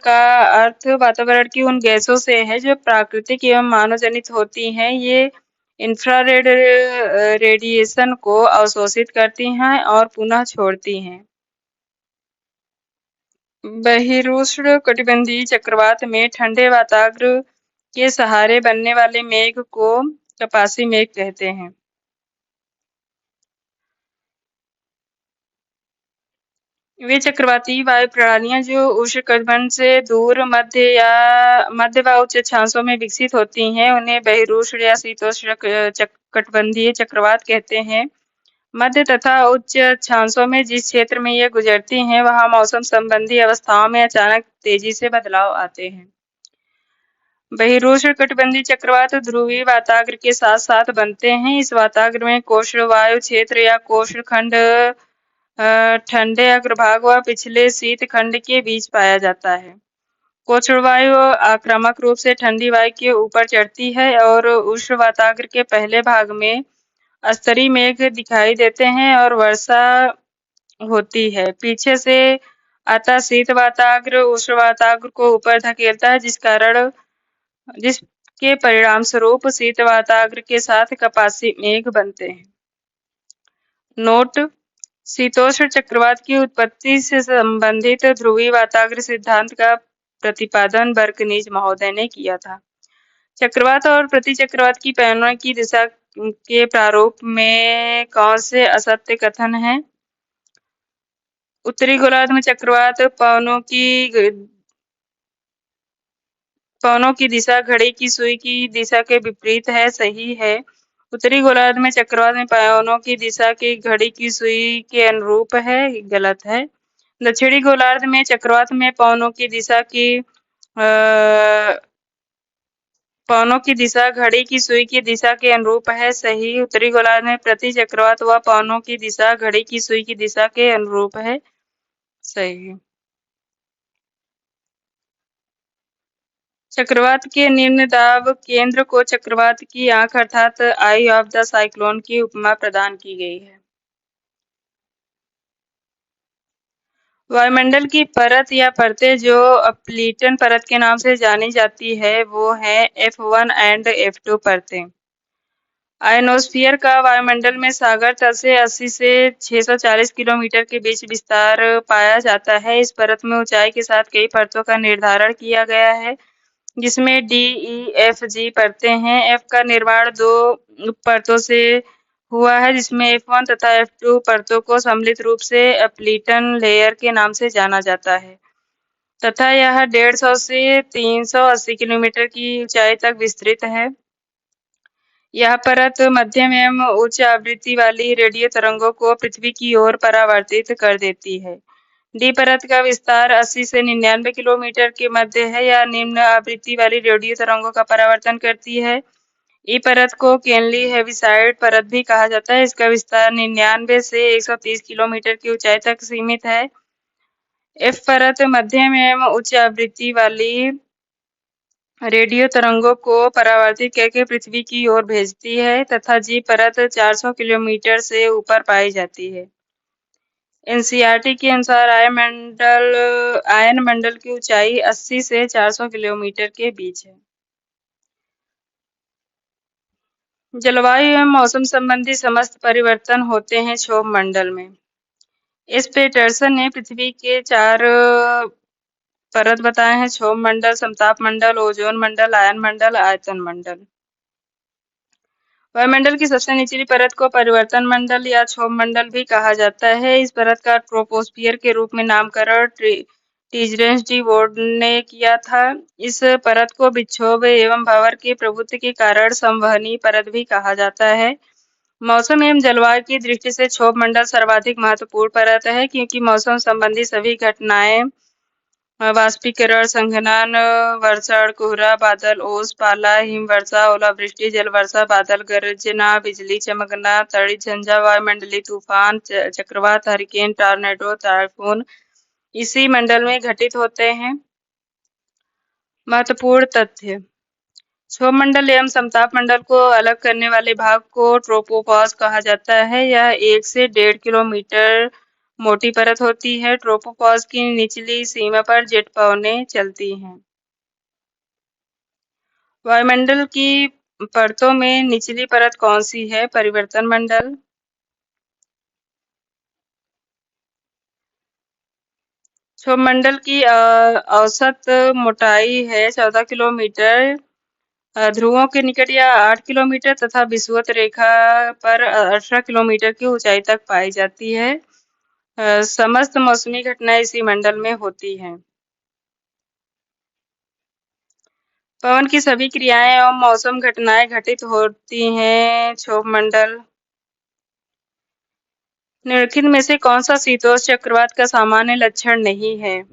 का अर्थ वातावरण की उन गैसों से है जो प्राकृतिक एवं मानव जनित होती हैं। ये इंफ्रारेड रेडिएशन को अवशोषित करती हैं और पुनः छोड़ती हैं। बहिरुष्ण कटिबंधीय चक्रवात में ठंडे वाताग्र के सहारे बनने वाले मेघ को कपासी मेघ कहते हैं। वे चक्रवाती वायु प्रणालियां जो उष्णकटिबंध से दूर मध्य व उच्च अक्षांशों में विकसित होती हैं उन्हें बहिरुष्ण या शीतोष्ण कटिबंधीय चक्रवात कहते हैं। मध्य तथा उच्च अक्षांशों में जिस क्षेत्र में ये गुजरती हैं वहां मौसम संबंधी अवस्थाओं में अचानक तेजी से बदलाव आते हैं। बहिरुष्ण कटिबंधीय चक्रवात ध्रुवीय वाताग्र के साथ साथ बनते हैं। इस वाताग्र में कोष्ण वायु क्षेत्र या कोष्ण खंड ठंडे अग्रभाग व पिछले शीत खंड के बीच पाया जाता है। कोष्ण वायु आक्रामक रूप से ठंडी वायु के ऊपर चढ़ती है और उष्ण वाताग्र के पहले भाग में स्तरीय मेघ दिखाई देते हैं और वर्षा होती है। पीछे से आता शीत वाताग्र उष्ण वाताग्र को ऊपर धकेलता है जिसके परिणाम स्वरूप शीत वाताग्र के साथ कपासी मेघ बनते हैं। नोट: शीतोष्ण चक्रवात की उत्पत्ति से संबंधित ध्रुवीय वाताग्र सिद्धांत का प्रतिपादन बर्कनीज महोदय ने किया था। चक्रवात और प्रतिचक्रवात की पवनों की दिशा के प्रारूप में कौन से असत्य कथन हैं? उत्तरी गोलार्ध में चक्रवात पवनों की दिशा घड़ी की सुई की दिशा के विपरीत है। सही है। उत्तरी गोलार्ध में चक्रवात में पवनों की दिशा की घड़ी की सुई के अनुरूप है। गलत है। दक्षिणी गोलार्ध में चक्रवात में पवनों की दिशा घड़ी की सुई की दिशा के अनुरूप है। सही। उत्तरी गोलार्ध में प्रति चक्रवात व पवनों की दिशा घड़ी की सुई की दिशा के अनुरूप है। सही। चक्रवात के निम्न दाब केंद्र को चक्रवात की आंख अर्थात आई ऑफ द साइक्लोन की उपमा प्रदान की गई है। वायुमंडल की परत या परतें जो प्लीटन परत के नाम से जानी जाती है वो है F1 एंड F2 परतें। आयनोस्फीयर का वायुमंडल में सागर तल से 80 से 640 किलोमीटर के बीच विस्तार पाया जाता है। इस परत में ऊंचाई के साथ कई परतों का निर्धारण किया गया है, जिसमें D, E, F, G परतें हैं। F का निर्माण दो परतों से हुआ है, जिसमें F1 तथा F2 परतों को सम्मिलित रूप से प्लीटन लेयर के नाम से जाना जाता है तथा यह 150 से 380 किलोमीटर की ऊंचाई तक विस्तृत है। यह परत मध्यम एवं उच्च आवृत्ति वाली रेडियो तरंगों को पृथ्वी की ओर परावर्तित कर देती है। डी परत का विस्तार 80 से 99 किलोमीटर के मध्य है। यह निम्न आवृत्ति वाली रेडियो तरंगों का परावर्तन करती है। ई परत को केनली हेविसाइड परत भी कहा जाता है। इसका विस्तार 99 से 130 किलोमीटर की ऊंचाई तक सीमित है। एफ परत मध्यम एवं उच्च आवृत्ति वाली रेडियो तरंगों को परावर्तित करके पृथ्वी की ओर भेजती है तथा जी परत 400 किलोमीटर से ऊपर पाई जाती है। एनसीईआरटी के अनुसार आयन मंडल की ऊंचाई 80 से 400 किलोमीटर के बीच है। जलवायु एवं मौसम संबंधी समस्त परिवर्तन होते हैं क्षोभ मंडल में। एस पेटरसन ने पृथ्वी के 4 परत बताए हैं: क्षोभ मंडल, समताप मंडल, ओजोन मंडल, आयन मंडल, आयतन मंडल। वायुमंडल की सबसे निचली परत को परिवर्तन मंडल या क्षोभ मंडल भी कहा जाता है। इस परत का ट्रोपोस्फियर के रूप में नामकरण टीजरेंस डी वोर्ड ने किया था। इस परत को विक्षोभ एवं भंवर के प्रभुत्व के कारण संवहनी परत भी कहा जाता है। मौसम एवं जलवायु की दृष्टि से क्षोभ मंडल सर्वाधिक महत्वपूर्ण परत है, क्योंकि मौसम संबंधी सभी घटनाएं वाष्पीकरण, संघनन, वर्षण, कोहरा, बादल, ओस, पाला, हिमवर्षा, ओलावृष्टि, जलवर्षा, बादल गरजना, बिजली चमकना, तड़ी झंझा, वायुमंडलीय तूफान, चक्रवात, हरिकेन, टॉर्नेडो, टाइफून इसी मंडल में घटित होते हैं। महत्वपूर्ण तथ्य: क्षोभ मंडल एवं समताप मंडल को अलग करने वाले भाग को ट्रोपोपॉज कहा जाता है। यह 1 से 1.5 किलोमीटर मोटी परत होती है। ट्रोपोपॉज की निचली सीमा पर जेट पवनें चलती हैं। वायुमंडल की परतों में निचली परत कौन सी है? परिवर्तन मंडल। क्षोभ मंडल की औसत मोटाई है 14 किलोमीटर, ध्रुवों के निकट या 8 किलोमीटर तथा विषुवत रेखा पर 18 किलोमीटर की ऊंचाई तक पाई जाती है। समस्त मौसमी घटनाएं इसी मंडल में होती हैं। पवन की सभी क्रियाएं एवं मौसम घटनाएं घटित होती हैं क्षोभ मंडल। निम्नलिखित में से कौन सा शीतोष्ण चक्रवात का सामान्य लक्षण नहीं है?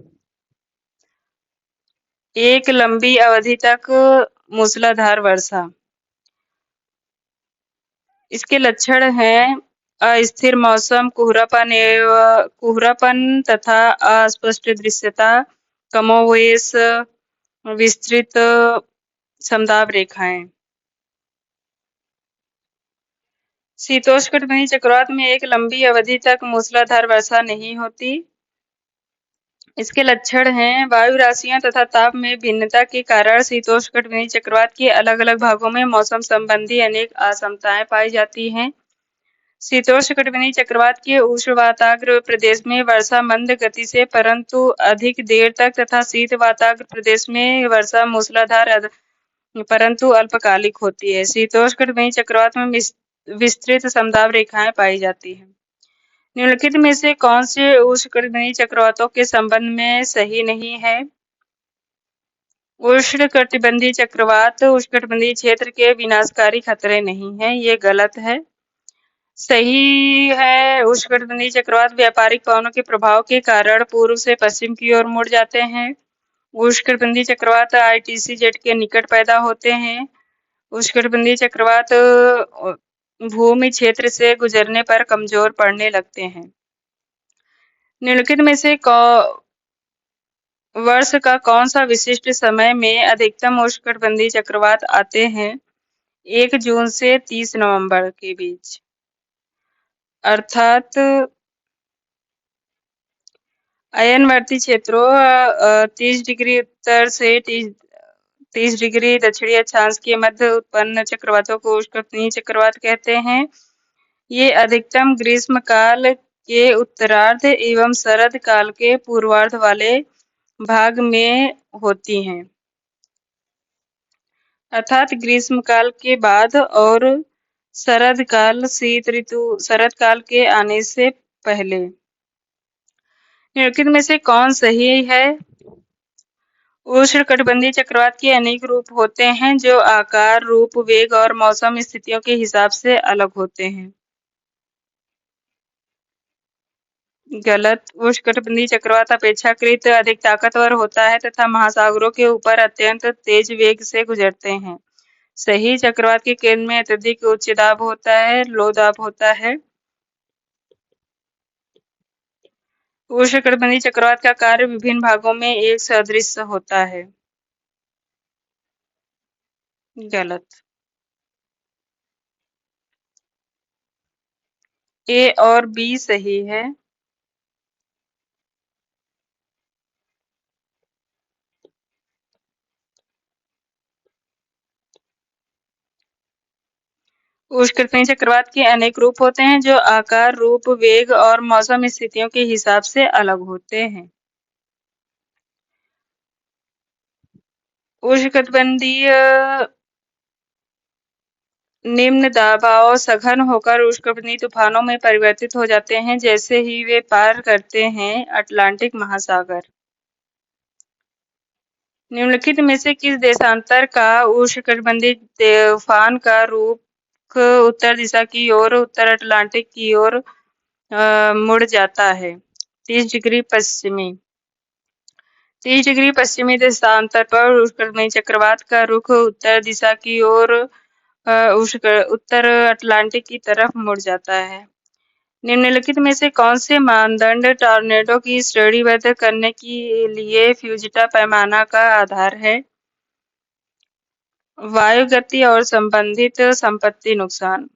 एक, लंबी अवधि तक मूसलाधार वर्षा। इसके लक्षण हैं अस्थिर मौसम, कोहरापन तथा अस्पष्ट दृश्यता, कमोवेश विस्तृत समदाब रेखाएं। शीतोष्णकटिबंधीय चक्रवात में एक लंबी अवधि तक मूसलाधार वर्षा नहीं होती। इसके लक्षण हैं वायु राशियां तथा ताप में भिन्नता के कारण शीतोष्णकटिबंधीय चक्रवात के अलग अलग भागों में मौसम संबंधी अनेक असमताएं पाई जाती हैं। शीतोष्णकटिबंधीय चक्रवात के उष्ण प्रदेश में वर्षा मंद गति से परंतु अधिक देर तक तथा शीत वाताग्र प्रदेश में वर्षा मूसलाधार परंतु अल्पकालिक होती है। शीतोष्णकटिबंधीय चक्रवात में विस्तृत समदाब रेखाएं पाई जाती हैं। निम्नलिखित में से कौन से उष्णकटिबंधीय चक्रवातों के संबंध में सही नहीं है? उष्णकटिबंधीय चक्रवात उष्णकटिबंधीय क्षेत्र के विनाशकारी खतरे नहीं है, ये गलत है। सही है, उष्णकटिबंधीय चक्रवात व्यापारिक पवनों के प्रभाव के कारण पूर्व से पश्चिम की ओर मुड़ जाते हैं। उष्णकटिबंधीय चक्रवात आईटीसी जेट के निकट पैदा होते हैं। उष्णकटिबंधीय चक्रवात भूमि क्षेत्र से गुजरने पर कमजोर पड़ने लगते हैं। निम्नलिखित में से वर्ष का कौन सा विशिष्ट समय में अधिकतम उष्णकटिबंधीय चक्रवात आते हैं? 1 जून से 30 नवंबर के बीच। अर्थात अयनवर्ती क्षेत्रों 30 डिग्री उत्तर से 30 डिग्री दक्षिणी अक्षांश के मध्य उत्पन्न चक्रवातों को उष्णकटिबंधीय चक्रवात कहते हैं। ये अधिकतम ग्रीष्म काल के उत्तरार्ध एवं शरद काल के पूर्वार्ध वाले भाग में होती हैं, अर्थात ग्रीष्म काल के बाद और शरद काल के आने से पहले। निम्नलिखित में से कौन सही है? उष्णकटिबंधीय चक्रवात के अनेक रूप होते हैं जो आकार, रूप, वेग और मौसम स्थितियों के हिसाब से अलग होते हैं। गलत। उष्णकटिबंधीय चक्रवात अपेक्षाकृत अधिक ताकतवर होता है तथा महासागरों के ऊपर अत्यंत तेज वेग से गुजरते हैं। सही। चक्रवात के केंद्र में अत्यधिक उच्च दाब होता है, लो दाब होता है। उष्णकटिबंधीय चक्रवात का कार्य विभिन्न भागों में एक सदृश होता है। गलत। ए और बी सही है। उष्णकटिबंधीय चक्रवात के अनेक रूप होते हैं जो आकार, रूप, वेग और मौसम स्थितियों के हिसाब से अलग होते हैं। उष्णकटिबंधीय निम्न दबाव सघन होकर उष्णकटिबंधीय तूफानों में परिवर्तित हो जाते हैं जैसे ही वे पार करते हैं अटलांटिक महासागर। निम्नलिखित में से किस देशांतर का उष्णकटिबंधीय तूफान का रुख उत्तर दिशा की ओर उत्तर अटलांटिक की ओर मुड़ जाता है? 30 डिग्री पश्चिमी। 30 डिग्री पश्चिमी देशांतर पर उष्णकटिबंधीय चक्रवात का रुख उत्तर दिशा की ओर उत्तर अटलांटिक की तरफ मुड़ जाता है। निम्नलिखित में से कौन से मानदंड टॉर्नेडो की श्रेणीबद्ध करने के लिए फ्यूजिटा पैमाना का आधार है? वायु गति और संबंधित संपत्ति नुकसान।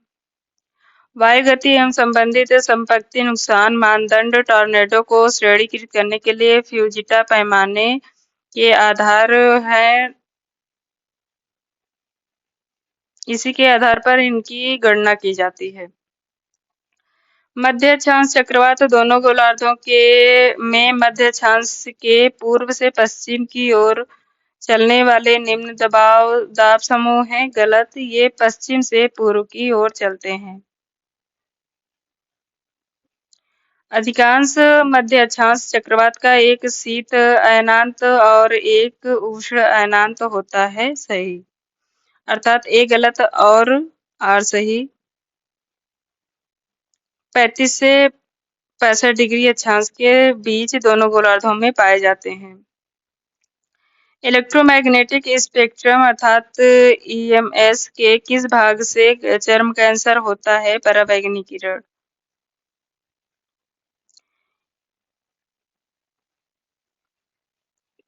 वायु गति एवं संबंधित संपत्ति नुकसान मानदंड टॉर्नेडो को श्रेणीकृत करने के लिए फ्यूजिटा पैमाने के आधार है। इसी के आधार पर इनकी गणना की जाती है। मध्य अक्षांश चक्रवात दोनों गोलार्धों में मध्य अक्षांश के पूर्व से पश्चिम की ओर चलने वाले निम्न दाब समूह हैं। गलत। ये पश्चिम से पूर्व की ओर चलते हैं। अधिकांश मध्य अक्षांश चक्रवात का एक शीत अयनांत और एक उष्ण अयनांत होता है। सही। अर्थात ए गलत और आर सही। 35 से 65 डिग्री अक्षांश के बीच दोनों गोलार्धों में पाए जाते हैं। इलेक्ट्रोमैग्नेटिक स्पेक्ट्रम अर्थात ईएमएस के किस भाग से चर्म कैंसर होता है? पराबैंगनी किरण।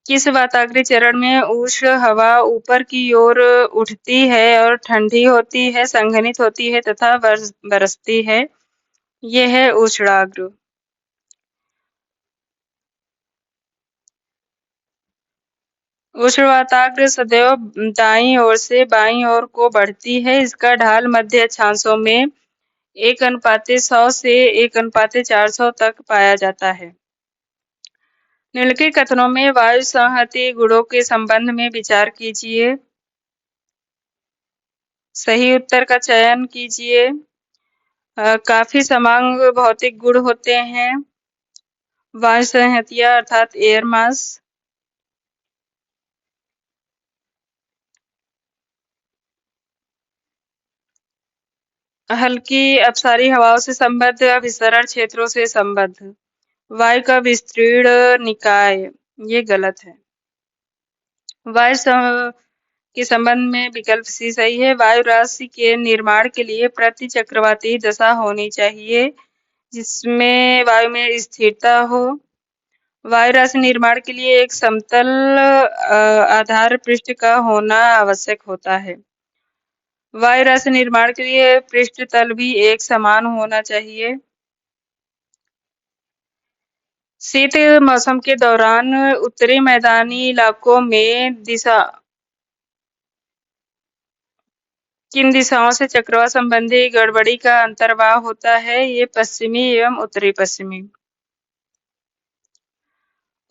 किस वाताग्रीय चरण में उष्ण हवा ऊपर की ओर उठती है और ठंडी होती है, संघनित होती है तथा बरसती है? यह है उष्णाग्र। उष्णवाताग्र सदैव दाईं ओर से बाईं ओर को बढ़ती है। इसका ढाल मध्य अक्षांशों में 1:100 से 1:400 तक पाया जाता है। निम्नलिखित कथनों में वायु संहति गुणों के संबंध में विचार कीजिए। सही उत्तर का चयन कीजिए। काफी समान भौतिक गुण होते हैं। वायु संहतिया अर्थात एयर मास। हल्की अपसारी हवाओं से संबद्ध, विसरण क्षेत्रों से संबद्ध। वायु का विस्तीर्ण निकाय, ये गलत है। वायु के संबंध में विकल्प सी सही है। वायु राशि के निर्माण के लिए प्रति चक्रवाती दशा होनी चाहिए जिसमें वायु में स्थिरता हो। वायु राशि निर्माण के लिए एक समतल आधार पृष्ठ का होना आवश्यक होता है। वायु राशि निर्माण के लिए पृष्ठ तल भी एक समान होना चाहिए। शीत मौसम के दौरान उत्तरी मैदानी इलाकों में किन दिशाओं से चक्रवात संबंधी गड़बड़ी का अंतर्वाह होता है? ये पश्चिमी एवं उत्तरी पश्चिमी।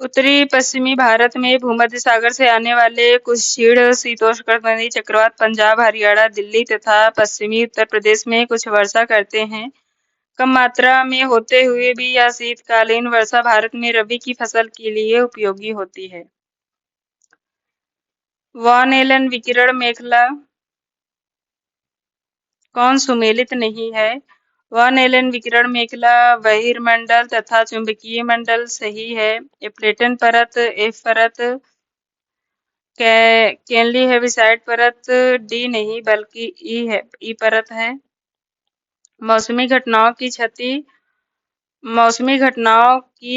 उत्तरी पश्चिमी भारत में भूमध्य सागर से आने वाले कुछ क्षीण शीतोष्णकटिबंधीय चक्रवात पंजाब, हरियाणा, दिल्ली तथा पश्चिमी उत्तर प्रदेश में कुछ वर्षा करते हैं। कम मात्रा में होते हुए भी यह शीतकालीन वर्षा भारत में रबी की फसल के लिए उपयोगी होती है। वॉन एलन विकिरण मेखला कौन सुमेलित नहीं है? वॉन एलन विकिरण मेखला बहिर्मंडल तथा चुंबकीय मंडल सही है। एप्लेटन परत, एफ परत, केनली हेविसाइड परत डी नहीं बल्कि ई परत है। मौसमी घटनाओं की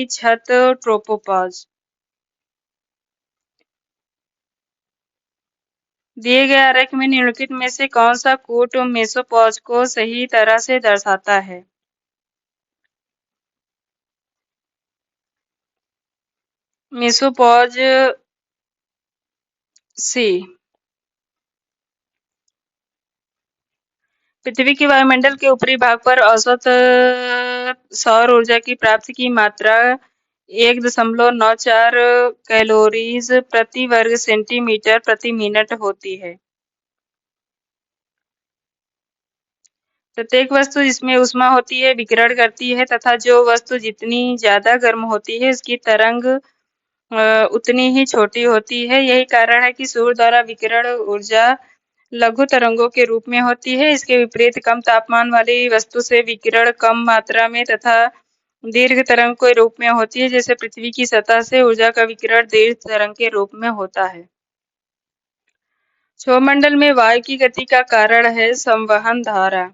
छत ट्रोपोपॉज। दिए गए आरेख में निम्नलिखित में से कौन सा कूट मेसोपॉज को सही तरह से दर्शाता है? मेसोपॉज सी। पृथ्वी के वायुमंडल के ऊपरी भाग पर औसत सौर ऊर्जा की प्राप्ति की मात्रा 1.94 कैलोरीज प्रति वर्ग सेंटीमीटर प्रति मिनट होती है। प्रत्येक वस्तु जिसमें ऊष्मा होती है विकिरण करती है तथा जो वस्तु जितनी ज्यादा गर्म होती है उसकी तरंग उतनी ही छोटी होती है। यही कारण है कि सूर्य द्वारा विकिरण ऊर्जा लघु तरंगों के रूप में होती है। इसके विपरीत कम तापमान वाली वस्तु से विकिरण कम मात्रा में तथा दीर्घ तरंग के रूप में होती है। जैसे पृथ्वी की सतह से ऊर्जा का विकिरण दीर्घ तरंग के रूप में होता है। सौरमंडल में वायु की गति का कारण है संवहन धारा।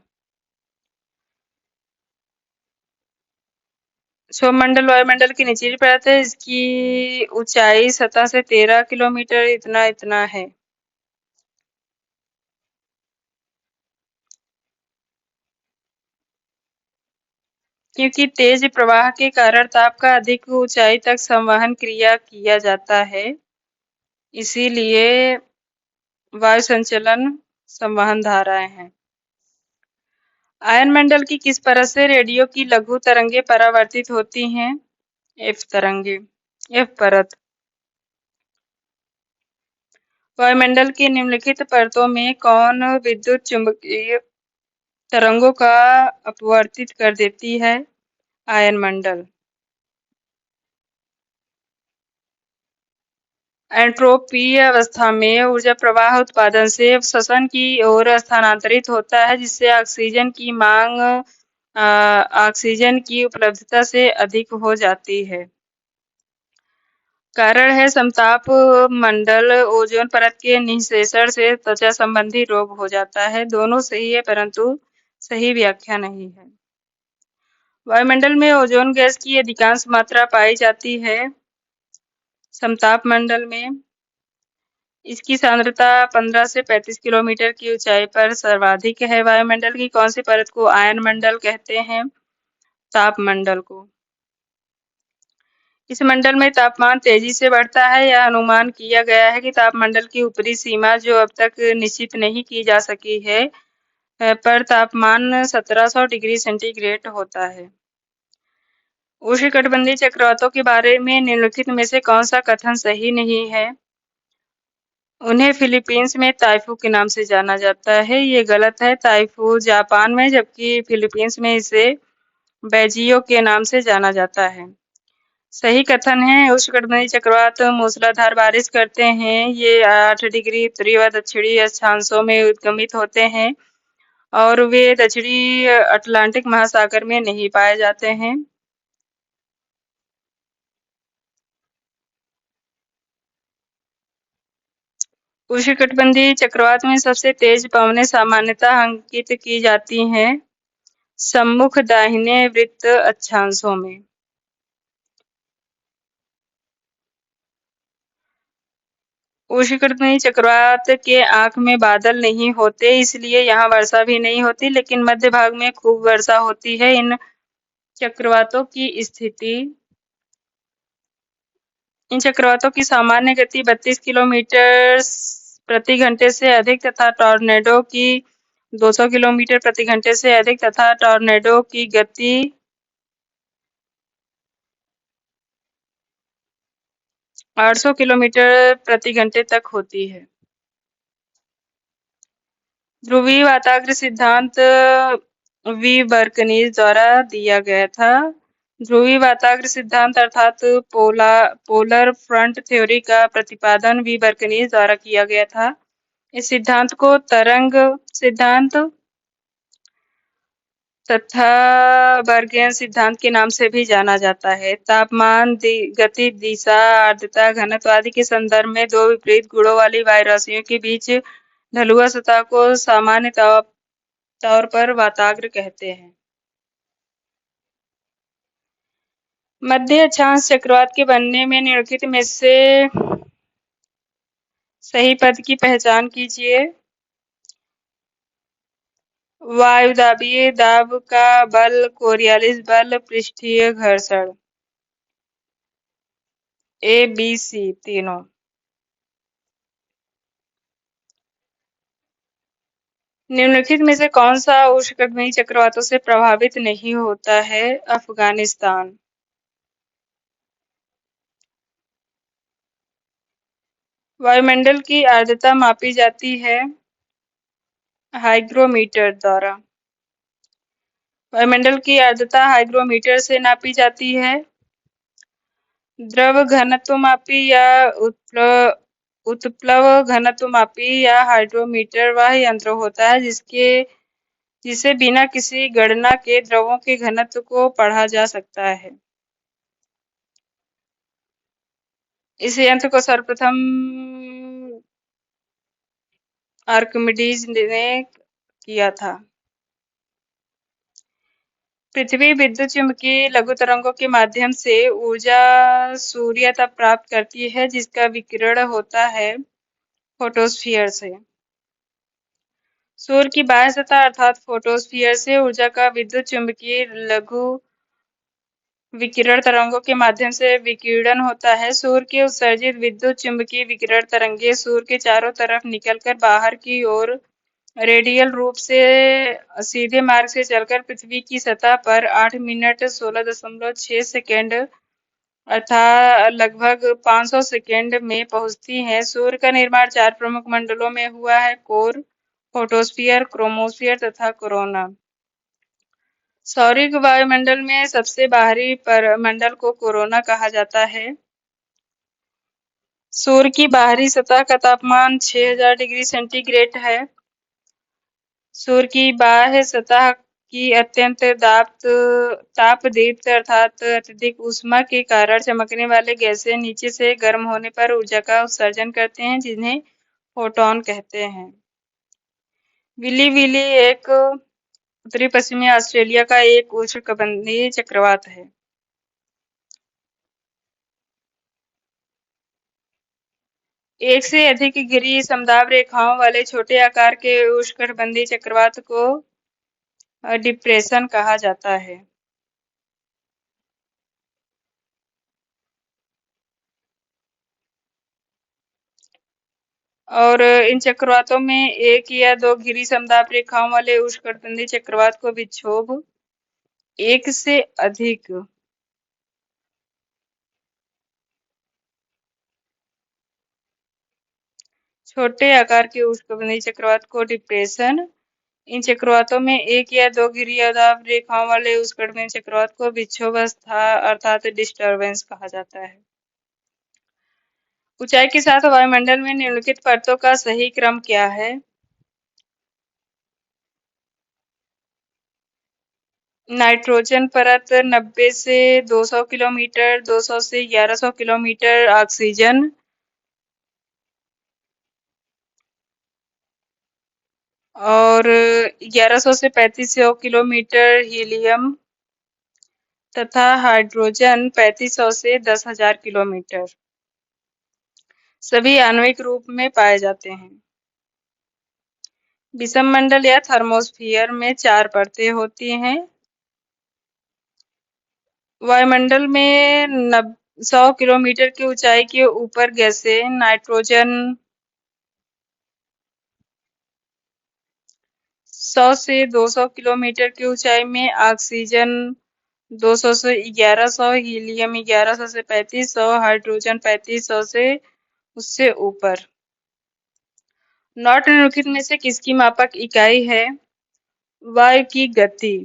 सौरमंडल वायुमंडल की निचली परत है। इसकी ऊंचाई सतह से 13 किलोमीटर इतना है। क्योंकि तेज प्रवाह के कारण ताप का अधिक ऊंचाई तक संवहन क्रिया किया जाता है, इसीलिए वायु संचलन संवहन धाराएं हैं। आयन मंडल की किस परत से रेडियो की लघु तरंगें परावर्तित होती हैं? एफ परत। वायुमंडल की निम्नलिखित परतों में कौन विद्युत चुंबकीय तरंगों का अपवर्तित कर देती है? आयन मंडल। एंट्रोपी अवस्था में ऊर्जा प्रवाह उत्पादन से श्वसन की ओर स्थानांतरित होता है, जिससे ऑक्सीजन की मांग ऑक्सीजन की उपलब्धता से अधिक हो जाती है। कारण है समताप मंडल। ओजोन परत के निःशेषण से त्वचा संबंधी रोग हो जाता है। दोनों सही है परंतु सही व्याख्या नहीं है। वायुमंडल में ओजोन गैस की अधिकांश मात्रा पाई जाती है समताप मंडल में। इसकी सांद्रता 15 से 35 किलोमीटर की ऊंचाई पर सर्वाधिक है। वायुमंडल की कौन सी परत को आयन मंडल कहते हैं? तापमंडल को। इस मंडल में तापमान तेजी से बढ़ता है। यह अनुमान किया गया है कि तापमंडल की ऊपरी सीमा जो अब तक निश्चित नहीं की जा सकी है पर तापमान 1700 डिग्री सेंटीग्रेड होता है। उष्णकटिबंधीय चक्रवातों के बारे में निम्नलिखित में से कौन सा कथन सही नहीं है? उन्हें फिलीपींस में ताइफू के नाम से जाना जाता है। ये गलत है। ताइफू जापान में जबकि फिलीपींस में इसे बैजियो के नाम से जाना जाता है। सही कथन है उष्णकटिबंधीय चक्रवात मूसलाधार बारिश करते हैं। ये 8 डिग्री उत्तरी व दक्षिणी अक्षांशों में उद्गमित होते हैं और वे दक्षिणी अटलांटिक महासागर में नहीं पाए जाते हैं। उष्णकटिबंधीय चक्रवात में सबसे तेज पवनें सामान्यतः अंकित की जाती हैं सम्मुख दाहिने वृत्त अक्षांशों में। उष्णकटिबंधीय चक्रवात के आंख में बादल नहीं होते, इसलिए यहाँ वर्षा भी नहीं होती, लेकिन मध्य भाग में खूब वर्षा होती है। इन चक्रवातों की सामान्य गति 32 किलोमीटर प्रति घंटे से अधिक तथा टॉर्नेडो की 200 किलोमीटर प्रति घंटे से अधिक तथा टॉर्नेडो की गति 800 किलोमीटर प्रति घंटे तक होती है। ध्रुवीय वाताग्र सिद्धांत वी बर्कनीज द्वारा दिया गया था। ध्रुवीय वाताग्र सिद्धांत अर्थात पोलर फ्रंट थ्योरी का प्रतिपादन वी बर्कनीज द्वारा किया गया था। इस सिद्धांत को तरंग सिद्धांत तथा बर्गियन सिद्धांत के नाम से भी जाना जाता है। तापमान, गति, दिशा, आर्द्रता, घनत्व आदि के संदर्भ में दो विपरीत गुणों वाली वायुराशियों के बीच ढलुआ सतह को सामान्य तौर पर वाताग्र कहते हैं। मध्य अक्षांश चक्रवात के बनने में निम्नलिखित में से सही पद की पहचान कीजिए। वायुदाबीय दाब का बल, कोरियालिस बल, पृष्ठीय घर्षण। ए, बी, सी तीनों। निम्नलिखित में से कौन सा उष्णकटिबंधीय चक्रवातों से प्रभावित नहीं होता है? अफगानिस्तान। वायुमंडल की आर्द्रता मापी जाती है हाइग्रोमीटर द्वारा। वायुमंडल की आर्द्रता हाइग्रोमीटर से नापी जाती है। द्रव घनत्व मापी या उत्प्लव घनत्व मापी या हाइड्रोमीटर वह यंत्र होता है जिसे बिना किसी गणना के द्रवों के घनत्व को पढ़ा जा सकता है। इस यंत्र को सर्वप्रथम आर्किमिडीज ने किया था। पृथ्वी विद्युत चुम्बकीय लघु तरंगों के माध्यम से ऊर्जा सूर्य तक प्राप्त करती है जिसका विकिरण होता है फोटोस्फीयर से। सूर्य की बाह्य सतह अर्थात फोटोस्फीयर से ऊर्जा का विद्युत चुम्बकीय लघु विकिरण तरंगों के माध्यम से विकिरण होता है। सूर्य के उत्सर्जित विद्युत चुम्बकीय विकिरण तरंगे सूर्य के चारों तरफ निकलकर बाहर की ओर रेडियल रूप से सीधे मार्ग से चलकर पृथ्वी की सतह पर 8 मिनट 16.6 सेकेंड अर्थात लगभग 500 सेकेंड में पहुंचती हैं। सूर्य का निर्माण 4 प्रमुख मंडलों में हुआ है: कोर, फोटोस्फीयर, क्रोमोस्फीयर तथा कोरोना। सौरिक वायुमंडल में सबसे बाहरी मंडल को कोरोना कहा जाता है। सूर्य की बाहरी सतह का तापमान 6000 डिग्री सेंटीग्रेड है। सूर्य की बाह्य सतह की अत्यंत तापदीप्त अर्थात अत्यधिक ऊष्मा के कारण चमकने वाले गैसें नीचे से गर्म होने पर ऊर्जा का उत्सर्जन करते हैं जिन्हें फोटॉन कहते हैं। विली विली एक उत्तरी पश्चिमी ऑस्ट्रेलिया का एक उष्णकटिबंधीय चक्रवात है। एक से अधिक घिरी समदाब रेखाओं वाले छोटे आकार के उष्णकटिबंधीय चक्रवात को डिप्रेशन कहा जाता है। और इन चक्रवातों में एक या दो घिरी समदाब रेखाओं वाले उष्णकटिबंधीय चक्रवात को विक्षोभ, एक से अधिक छोटे आकार के उष्णकटिबंधीय चक्रवात को डिप्रेशन, इन चक्रवातों में एक या दो घिरी समदाब रेखाओं वाले उष्णकटिबंधीय चक्रवात को विक्षोभ अर्थात डिस्टर्बेंस कहा जाता है। ऊंचाई के साथ वायुमंडल में निम्नलिखित परतों का सही क्रम क्या है? नाइट्रोजन परत 90 से 200 किलोमीटर, 200 से 1100 किलोमीटर, ऑक्सीजन और 1100 से 3500 किलोमीटर, हीलियम तथा हाइड्रोजन 3500 से 10,000 किलोमीटर। सभी आणविक रूप में पाए जाते हैं। विषम मंडल या थर्मोस्फियर में 4 परतें होती हैं। वायुमंडल में 100 किलोमीटर की ऊंचाई के ऊपर गैसें नाइट्रोजन 100 से 200 किलोमीटर की ऊंचाई में ऑक्सीजन 200 से 1100, हीलियम 1100 से 3500, हाइड्रोजन 3500 से उससे ऊपर। नॉर्थ निम्नलिखित में से किसकी मापक इकाई है? वायु की गति।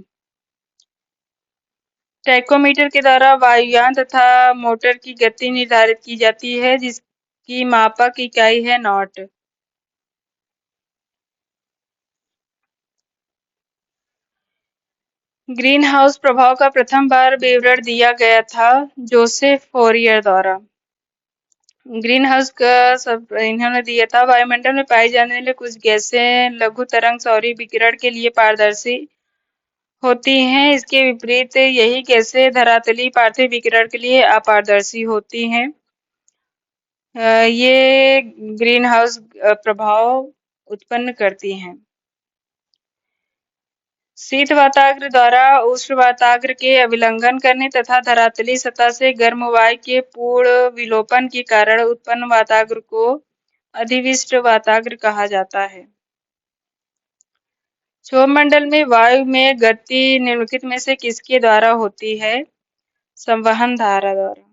टैकोमीटर के द्वारा वायुयान तथा मोटर की गति निर्धारित की जाती है, जिसकी मापक इकाई है नॉट। ग्रीन हाउस प्रभाव का प्रथम बार विवरण दिया गया था जोसेफ फोरियर द्वारा। ग्रीन हाउस का सब इन्होंने दिया था। वायुमंडल में पाई जाने वाली कुछ गैसें लघु तरंग सौर विकिरण के लिए पारदर्शी होती हैं। इसके विपरीत यही गैसें धरातलीय पार्थिव विकिरण के लिए अपारदर्शी होती हैं। ये ग्रीन हाउस प्रभाव उत्पन्न करती हैं। शीत वाताग्र द्वारा उष्ण वाताग्र के अभिलंघन करने तथा धरातलीय सतह से गर्म वायु के पूर्ण विलोपन के कारण उत्पन्न वाताग्र को अधिविष्ट वाताग्र कहा जाता है। क्षोभमंडल में वायु में गति निम्नलिखित में से किसके द्वारा होती है? संवहन धारा द्वारा।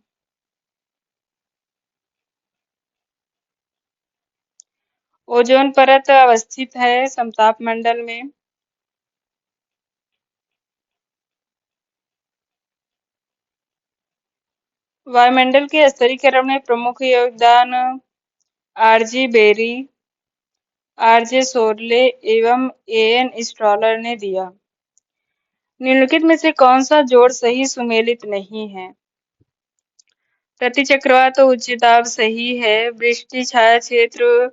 ओजोन परत अवस्थित है समताप मंडल में। वायुमंडल के स्तरीकरण में प्रमुख योगदान आरजी बेरी, आरजे सोरले एवं एएन स्टॉलर ने दिया। निम्नलिखित में से कौन सा जोड़ सही सुमेलित नहीं है? प्रति चक्रवात उच्च दाब सही है। वृष्टि छाया क्षेत्र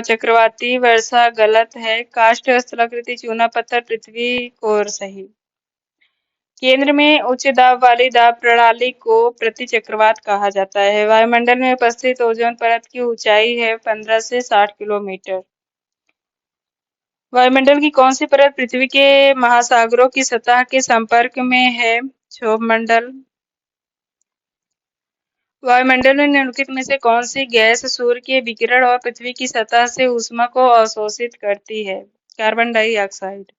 चक्रवाती वर्षा गलत है। काष्ठ स्थलाकृति चूना पत्थर पृथ्वी कोर सही। केंद्र में उच्च दाब वाली दाब प्रणाली को प्रति चक्रवात कहा जाता है। वायुमंडल में उपस्थित ओजोन परत की ऊंचाई है 15 से 60 किलोमीटर। वायुमंडल की कौन सी परत पृथ्वी के महासागरों की सतह के संपर्क में है? क्षोभमंडल। वायुमंडल में निम्नलिखित में से कौन सी गैस सूर्य के विकिरण और पृथ्वी की सतह से ऊष्मा को अवशोषित करती है? Carbon dioxide.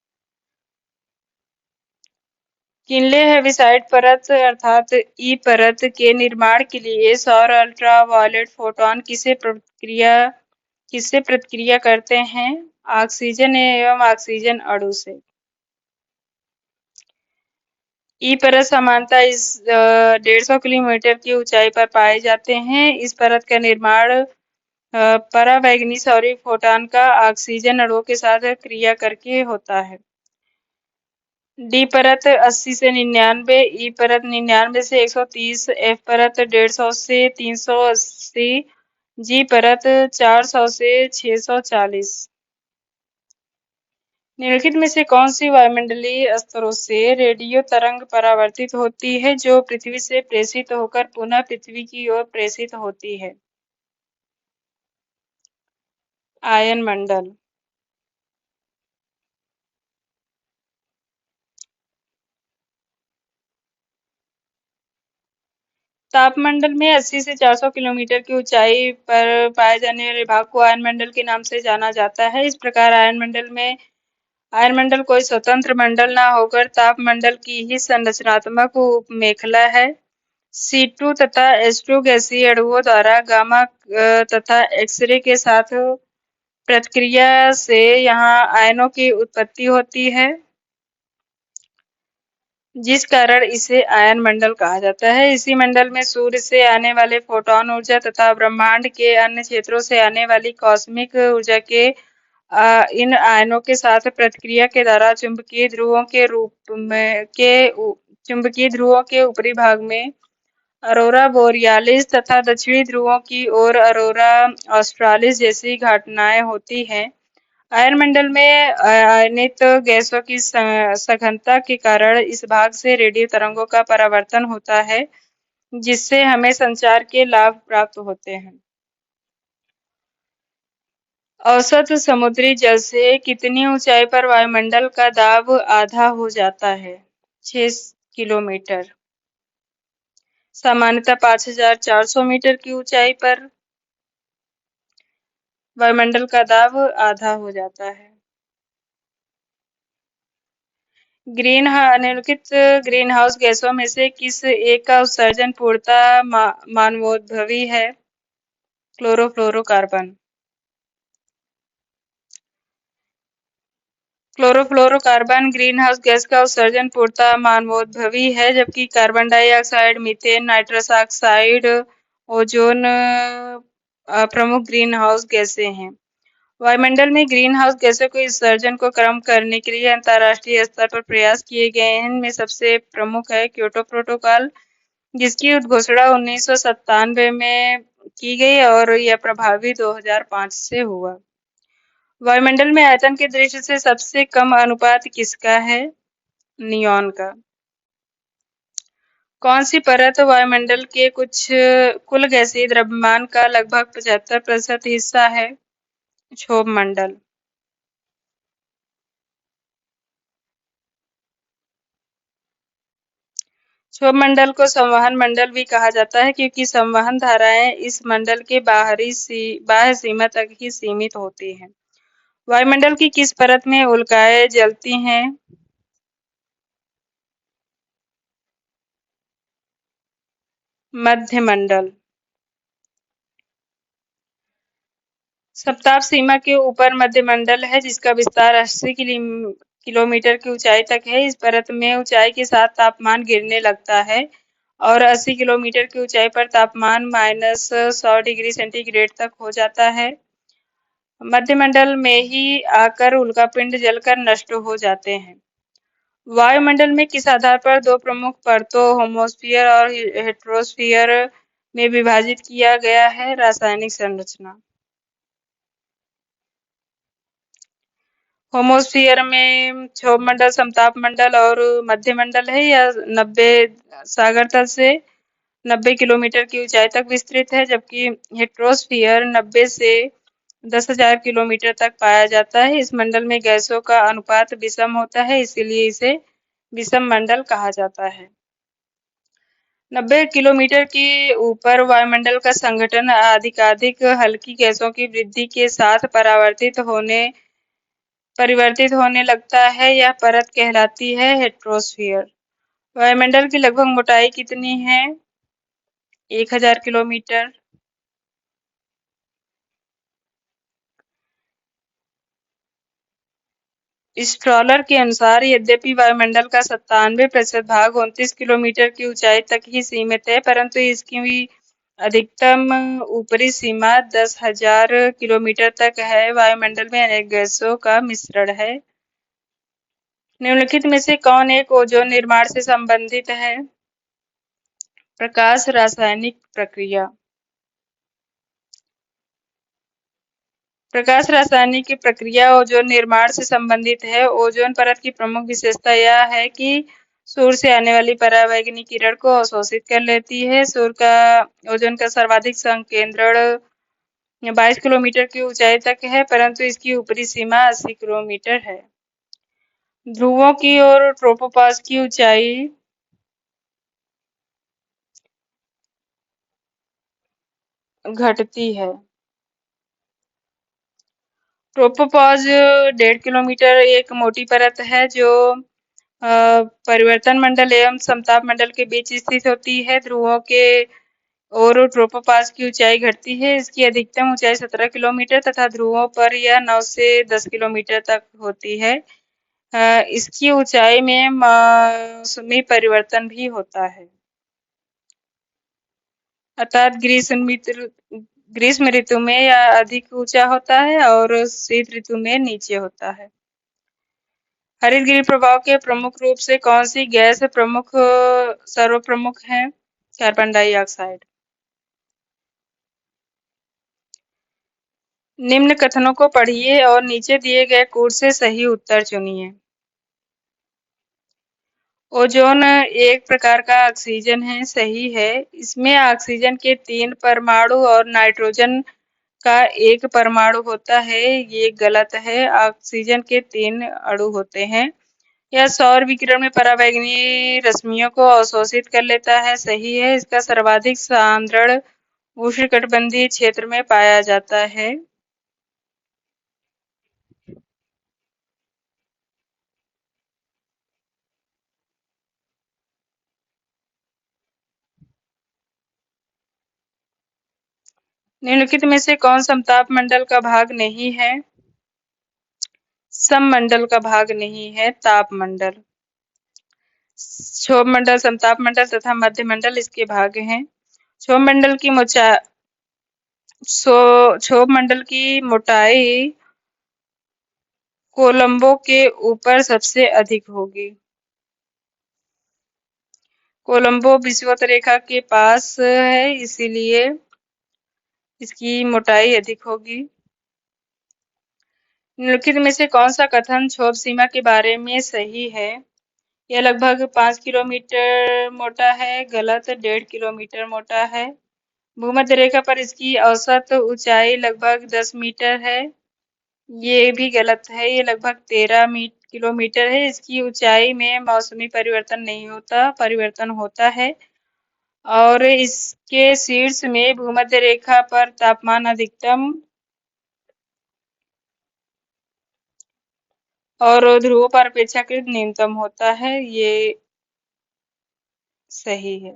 किनले हेविसाइड परत अर्थात ई परत के निर्माण के लिए सौर अल्ट्रावायलेट फोटॉन किससे प्रतिक्रिया करते हैं? ऑक्सीजन एवं ऑक्सीजन अणु से। ई परत सामान्यतः इस 150 किलोमीटर की ऊंचाई पर पाए जाते हैं। इस परत का निर्माण पराबैंगनी सौर फोटॉन का ऑक्सीजन अणुओं के साथ क्रिया करके होता है। डी परत 80 से 99, ई परत 99 से 130, एफ परत 150 से 380, जी परत 400 से 640। निम्नलिखित में से कौन सी वायुमंडलीय स्तरों से रेडियो तरंग परावर्तित होती है जो पृथ्वी से प्रेषित होकर पुनः पृथ्वी की ओर प्रेषित होती है? आयन मंडल। तापमंडल में 80 से 400 किलोमीटर की ऊंचाई पर पाए जाने वाले भाग को आयन मंडल के नाम से जाना जाता है। इस प्रकार आयन मंडल कोई स्वतंत्र मंडल न होकर तापमंडल की ही संरचनात्मक उपमेखला है। C2 तथा H2 गैसीय अणुओं द्वारा गामा तथा एक्सरे के साथ प्रतिक्रिया से यहाँ आयनों की उत्पत्ति होती है, जिस कारण इसे आयन मंडल कहा जाता है। इसी मंडल में सूर्य से आने वाले फोटॉन ऊर्जा तथा ब्रह्मांड के अन्य क्षेत्रों से आने वाली कॉस्मिक ऊर्जा के इन आयनों के साथ प्रतिक्रिया के द्वारा चुंबकीय ध्रुवों के ऊपरी भाग में अरोरा बोरियालिस तथा दक्षिणी ध्रुवों की ओर अरोरा ऑस्ट्रालिस जैसी घटनाएं होती हैं। आयन मंडल में आयनित गैसों की सघनता के कारण इस भाग से रेडियो तरंगों का परावर्तन होता है, जिससे हमें संचार के लाभ प्राप्त होते हैं। औसत समुद्री जल से कितनी ऊंचाई पर वायुमंडल का दाब आधा हो जाता है? 6 किलोमीटर। सामान्यतः 5,400 मीटर की ऊंचाई पर वायुमंडल का दाब आधा हो जाता है। निम्नलिखित ग्रीनहाउस गैसों में से किस एक का उत्सर्जन पूर्णतः मानवोद्भवी है? क्लोरोफ्लोरोकार्बन। क्लोरोफ्लोरोकार्बन ग्रीनहाउस गैस का उत्सर्जन पूर्णतः मानवोद्भवी है, जबकि carbon dioxide, methane, nitrous oxide, ozone प्रमुख ग्रीनहाउस गैसें हैं। वायुमंडल में ग्रीनहाउस गैसों के उत्सर्जन को कम करने के लिए अंतर्राष्ट्रीय स्तर पर प्रयास किए गए हैं। इनमें सबसे प्रमुख है क्योटो प्रोटोकॉल, जिसकी उद्घोषणा 1997 में की गई और यह प्रभावी 2005 से हुआ। वायुमंडल में आयतन की दृष्टि से सबसे कम अनुपात किसका है? नियॉन का। कौन सी परत वायुमंडल के कुल गैसीय द्रव्यमान का लगभग 75% हिस्सा है? क्षोभ मंडल। क्षोभ मंडल को संवहन मंडल भी कहा जाता है, क्योंकि संवहन धाराएं इस मंडल के बाह्य सीमा तक ही सीमित होती हैं। वायुमंडल की किस परत में उल्काएं जलती हैं? मध्य मंडल। सप्ताप सीमा के ऊपर मध्य मंडल है, जिसका विस्तार 80 किलोमीटर की ऊंचाई तक है। इस परत में ऊंचाई के साथ तापमान गिरने लगता है और 80 किलोमीटर की ऊंचाई पर तापमान -100 डिग्री सेंटीग्रेड तक हो जाता है। मध्यमंडल में ही आकर उल्कापिंड जलकर नष्ट हो जाते हैं। वायुमंडल में किस आधार पर दो प्रमुख परतों होमोस्फियर और हेट्रोस्फियर में विभाजित किया गया है? रासायनिक संरचना। होमोस्फियर में क्षोभ मंडल, समताप मंडल और मध्य मंडल है। यह 90 सागर तल से 90 किलोमीटर की ऊंचाई तक विस्तृत है, जबकि हेट्रोस्फियर 90 से 10,000 किलोमीटर तक पाया जाता है। इस मंडल में गैसों का अनुपात विषम होता है, इसीलिए इसे विषम मंडल कहा जाता है। 90 किलोमीटर के ऊपर वायुमंडल का संघटन अधिकाधिक हल्की गैसों की वृद्धि के साथ परिवर्तित होने लगता है। यह परत कहलाती है हेट्रोस्फियर। वायुमंडल की लगभग मोटाई कितनी है? 1000 किलोमीटर। स्ट्रॉलर के अनुसार, यद्यपि वायुमंडल का 97% भाग 29 किलोमीटर की ऊंचाई तक ही सीमित है, परंतु इसकी अधिकतम ऊपरी सीमा 10,000 किलोमीटर तक है। वायुमंडल में अनेक गैसों का मिश्रण है। निम्नलिखित में से कौन एक ओजोन निर्माण से संबंधित है? प्रकाश रासायनिक प्रक्रिया। प्रकाश रासायनिक प्रक्रिया ओजोन निर्माण से संबंधित है। ओजोन परत की प्रमुख विशेषता यह है कि सूर्य से आने वाली पराबैंगनी किरण को अवशोषित कर लेती है। ओजोन का सर्वाधिक संकेंद्रण 22 किलोमीटर की ऊंचाई तक है, परंतु इसकी ऊपरी सीमा 80 किलोमीटर है। ध्रुवों की और ट्रोपोपॉज की ऊंचाई घटती है। ट्रोपोपॉज 1.5 किलोमीटर एक मोटी परत है, जो परिवर्तन मंडल एवं समताप मंडल के बीच स्थित होती है। ध्रुवों के और ट्रोपोपॉज की ऊंचाई घटती है। इसकी अधिकतम ऊंचाई 17 किलोमीटर तथा ध्रुवों पर यह 9 से 10 किलोमीटर तक होती है। इसकी ऊंचाई में मौसमी परिवर्तन भी होता है, अर्थात ग्रीष्म ऋतु में यह अधिक ऊंचा होता है और शीत ऋतु में नीचे होता है। हरितगृह प्रभाव के प्रमुख रूप से कौन सी गैस सर्वप्रमुख है? Carbon dioxide. निम्न कथनों को पढ़िए और नीचे दिए गए कोड से सही उत्तर चुनिए। ओजोन एक प्रकार का ऑक्सीजन है। सही है। इसमें ऑक्सीजन के 3 परमाणु और नाइट्रोजन का एक परमाणु होता है, ये गलत है। ऑक्सीजन के 3 अणु होते हैं। यह सौर विकिरण में पराबैंगनी रश्मियों को अवशोषित कर लेता है, सही है। इसका सर्वाधिक सांद्रण उष्णकटिबंधीय क्षेत्र में पाया जाता है। निम्नलिखित में से कौन समताप मंडल का भाग नहीं है? सममंडल का भाग नहीं है, ताप मंडल। क्षोभ मंडल, समताप मंडल तथा मध्य मंडल इसके भाग हैं। क्षोभ मंडल की क्षोभ मंडल की मोटाई कोलंबो के ऊपर सबसे अधिक होगी। कोलंबो विषुवत रेखा के पास है, इसीलिए इसकी मोटाई अधिक होगी। निम्नलिखित में से कौन सा कथन क्षोभ सीमा के बारे में सही है? यह लगभग 5 किलोमीटर मोटा है, गलत। 1.5 किलोमीटर मोटा है। भूमध्य रेखा पर इसकी औसत ऊंचाई लगभग 10 मीटर है, ये भी गलत है। ये लगभग 13 किलोमीटर है। इसकी ऊंचाई में मौसमी परिवर्तन नहीं होता, परिवर्तन होता है। और इसके शीर्ष में भूमध्य रेखा पर तापमान अधिकतम और ध्रुवों पर अपेक्षाकृत न्यूनतम होता है, ये सही है।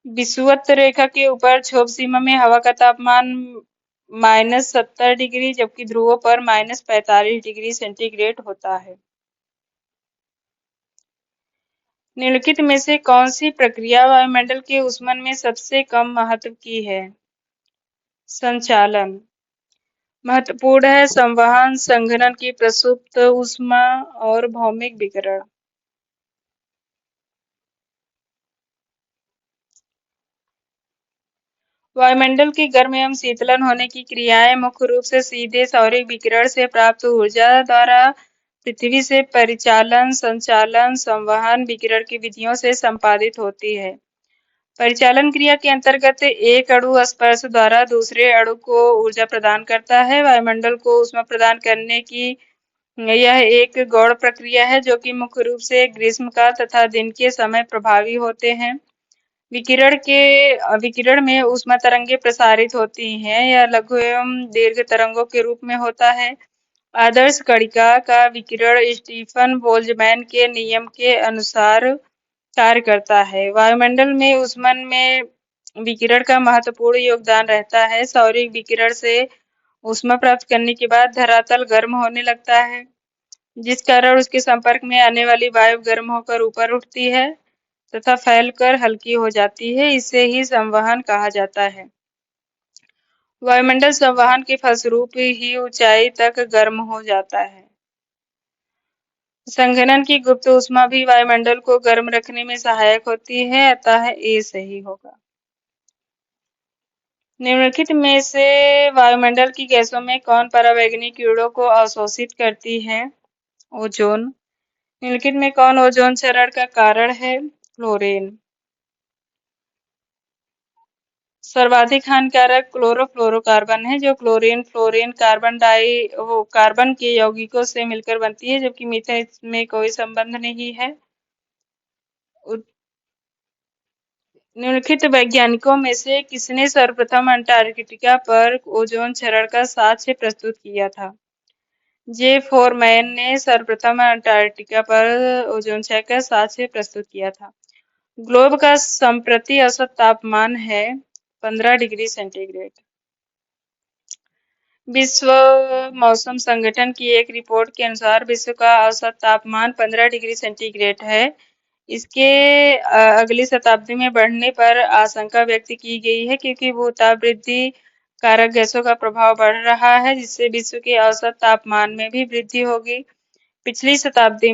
विषुवत रेखा के ऊपर क्षोभ सीमा में हवा का तापमान -70 डिग्री जबकि ध्रुवों पर -45 डिग्री सेंटीग्रेड होता है। निम्नलिखित में से कौन सी प्रक्रिया वायुमंडल के ऊष्मन में सबसे कम महत्व की है? संचालन महत्वपूर्ण है, संवहन, संघनन की प्रसुप्त ऊष्मा और भौमिक विकिरण। वायुमंडल की गर्म एवं शीतलन होने की क्रियाएं मुख्य रूप से सीधे सौर विकिरण से प्राप्त ऊर्जा द्वारा पृथ्वी से परिचालन, संचालन, संवहन, विकिरण की विधियों से संपादित होती है। परिचालन क्रिया के अंतर्गत एक अणु स्पर्श द्वारा दूसरे अणु को ऊर्जा प्रदान करता है। वायुमंडल को ऊष्मा प्रदान करने की यह एक गौण प्रक्रिया है जो कि मुख्य रूप से ग्रीष्मकाल तथा दिन के समय प्रभावी होते हैं। विकिरण में ऊष्मा तरंगे प्रसारित होती हैं। यह लघु एवं दीर्घ तरंगों के रूप में होता है। आदर्श कणिका का विकिरण स्टीफन बोल्ट्जमैन के नियम के अनुसार कार्य करता है। वायुमंडल में ऊष्मन में विकिरण का महत्वपूर्ण योगदान रहता है। सौरिक विकिरण से ऊष्मा प्राप्त करने के बाद धरातल गर्म होने लगता है, जिस कारण उसके संपर्क में आने वाली वायु गर्म होकर ऊपर उठती है तथा फैलकर हल्की हो जाती है। इसे ही संवहन कहा जाता है। वायुमंडल संवहन के फलस्वरूप ही ऊंचाई तक गर्म हो जाता है। संघनन की गुप्त ऊष्मा भी वायुमंडल को गर्म रखने में सहायक होती है, अतः ये सही होगा। निम्नलिखित में से वायुमंडल की गैसों में कौन पराबैंगनी किरणों को अवशोषित करती है? ओजोन। निम्नलिखित में कौन ओजोन क्षरण का कारण है? फ्लोरीन। सर्वाधिक हानिकारक क्लोरोफ्लोरोकार्बन है, जो क्लोरीन, फ्लोरीन, कार्बन के यौगिकों से मिलकर बनती है, जबकि मीथेन में कोई संबंध नहीं है। निम्नलिखित वैज्ञानिकों में से किसने सर्वप्रथम अंटार्कटिका पर ओजोन क्षरण का साक्ष्य प्रस्तुत किया था? जे फोरमैन ने सर्वप्रथम अंटार्कटिका पर ओजोन क्षय का साक्ष्य प्रस्तुत किया था। ग्लोब का संप्रति औसत तापमान है 15 डिग्री सेंटीग्रेड। विश्व मौसम संगठन की एक रिपोर्ट के अनुसार विश्व का औसत तापमान 15 डिग्री सेंटीग्रेड है। इसके अगली शताब्दी में बढ़ने पर आशंका व्यक्त की गई है, क्योंकि भूताप वृद्धि कारक गैसों का प्रभाव बढ़ रहा है, जिससे विश्व के औसत तापमान में भी वृद्धि होगी। पिछली शताब्दी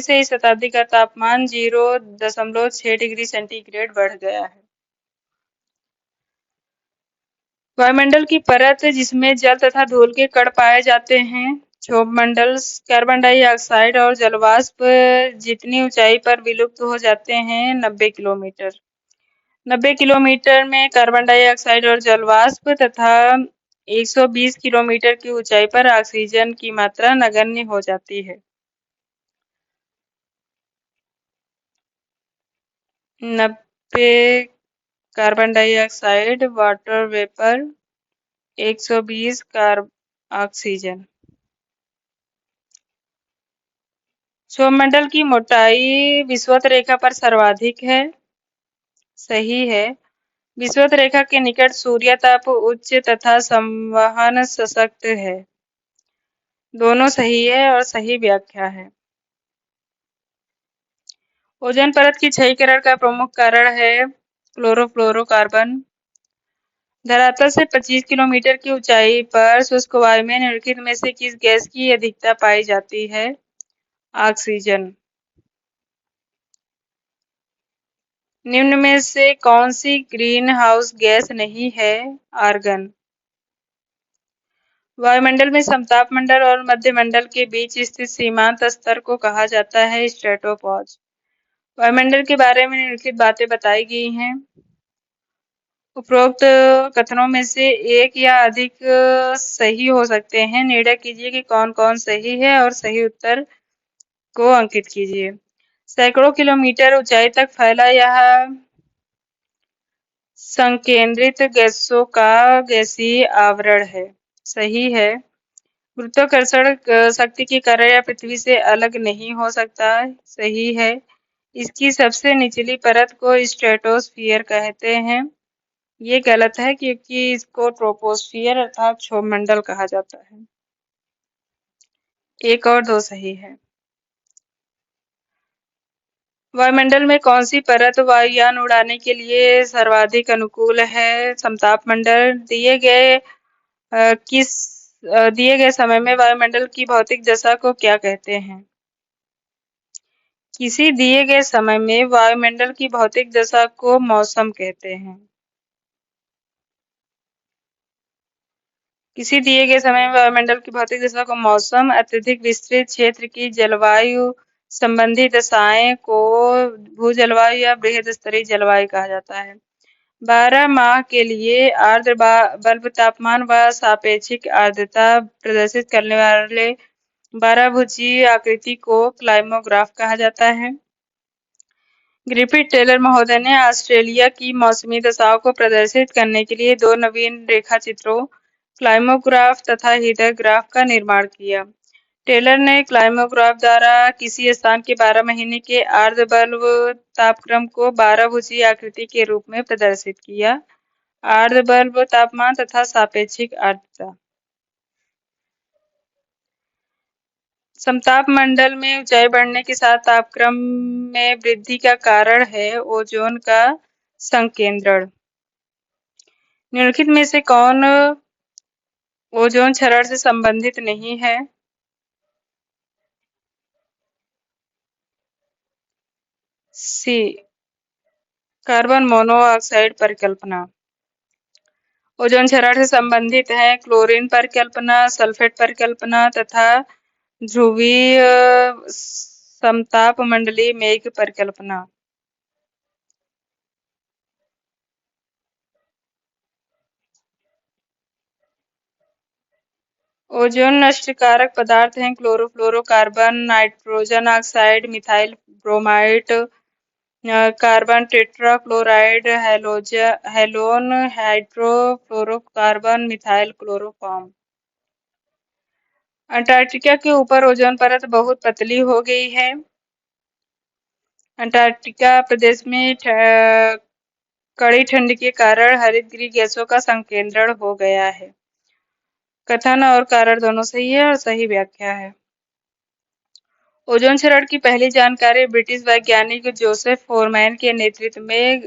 से इस शताब्दी का तापमान 0.6 डिग्री सेंटीग्रेड बढ़ गया है। वायुमंडल की परत जिसमें जल तथा धूल के कण पाए जाते हैं, क्षोभमंडल कार्बन डाइऑक्साइड और जलवाष्प जितनी ऊंचाई पर विलुप्त हो जाते हैं 90 किलोमीटर। 90 किलोमीटर में कार्बन डाइऑक्साइड और जलवाष्प तथा 120 किलोमीटर की ऊंचाई पर ऑक्सीजन की मात्रा नगण्य हो जाती है। 90 carbon dioxide water vapour, 120 oxygen. सौरमंडल की मोटाई विषुवत रेखा पर सर्वाधिक है। सही है। विषुवत रेखा के निकट सूर्य ताप उच्च तथा संवहन सशक्त है। दोनों सही है और सही व्याख्या है। ओजोन परत की क्षयीकरण का प्रमुख कारण है क्लोरोफ्लोरोकार्बन। धरातल से 25 किलोमीटर की ऊंचाई पर शुष्क वायु में निम्नलिखित में से किस गैस की अधिकता पाई जाती है? ऑक्सीजन। निम्न में से कौन सी ग्रीन हाउस गैस नहीं है? आर्गन। वायुमंडल में समताप मंडल और मध्यमंडल के बीच स्थित सीमांत स्तर को कहा जाता है स्ट्रेटोपॉज। वायुमंडल के बारे में निम्नलिखित बातें बताई गई हैं। उपरोक्त कथनों में से एक या अधिक सही हो सकते हैं। निर्णय कीजिए कि कौन कौन सही है और सही उत्तर को अंकित कीजिए। सैकड़ों किलोमीटर ऊंचाई तक फैला यह संकेंद्रित गैसों का गैसीय आवरण है। सही है। गुरुत्वाकर्षण शक्ति के कारण यह पृथ्वी से अलग नहीं हो सकता। सही है। इसकी सबसे निचली परत को स्ट्रेटोस्फियर कहते हैं। ये गलत है क्योंकि इसको ट्रोपोस्फियर अर्थात क्षोभमंडल कहा जाता है। 1 और 2 सही है। वायुमंडल में कौन सी परत वायुयान उड़ाने के लिए सर्वाधिक अनुकूल है? समताप मंडल। दिए गए समय में वायुमंडल की भौतिक दशा को क्या कहते हैं? किसी दिए गए समय में वायुमंडल की भौतिक दशा को मौसम कहते हैं। किसी दिए गए समय में वायुमंडल की भौतिक दशा को मौसम, अत्यधिक विस्तृत क्षेत्र की जलवायु संबंधी दशाएं को भूजलवायु या बृहद स्तरीय जलवायु कहा जाता है। 12 माह के लिए आर्द्र बल्ब तापमान व सापेक्षिक आर्द्रता प्रदर्शित करने वाले 12 भुजीय आकृति को क्लाइमोग्राफ कहा जाता है। ग्रिफिथ टेलर महोदय ने ऑस्ट्रेलिया की मौसमी दशाओं को प्रदर्शित करने के लिए 2 नवीन रेखाचित्रों क्लाइमोग्राफ तथा हीडरग्राफ का निर्माण किया। टेलर ने क्लाइमोग्राफ द्वारा किसी स्थान के 12 महीने के आर्द्र बल्ब तापक्रम को 12 भुजीय आकृति के रूप में प्रदर्शित किया। आर्द्र बल्ब तापमान तथा सापेक्षिक आर्द्रता। समताप मंडल में ऊंचाई बढ़ने के साथ तापक्रम में वृद्धि का कारण है ओजोन का संकेंद्रण। निम्नलिखित में से कौन ओजोन क्षरण से संबंधित नहीं है? सी कार्बन मोनोऑक्साइड परिकल्पना। ओजोन क्षरण से संबंधित है क्लोरीन परिकल्पना, सल्फेट परिकल्पना तथा ध्रुवीय समताप मंडलीय मेघ परिकल्पना। ओजोन नष्टकारक पदार्थ हैं chlorofluorocarbon, nitrogen oxide, methyl bromide, carbon tetrachloride, halon, hydrofluorocarbon, methyl chloroform. Antarctica के ऊपर ओजोन परत बहुत पतली हो गई है। अंटार्कटिका प्रदेश में कड़ी ठंड के कारण हरितगृह गैसों का संकेंद्रण हो गया है। कथन और कारण दोनों सही है और सही व्याख्या है। ओजोन क्षरण की पहली जानकारी ब्रिटिश वैज्ञानिक जोसेफ फोरमैन के नेतृत्व में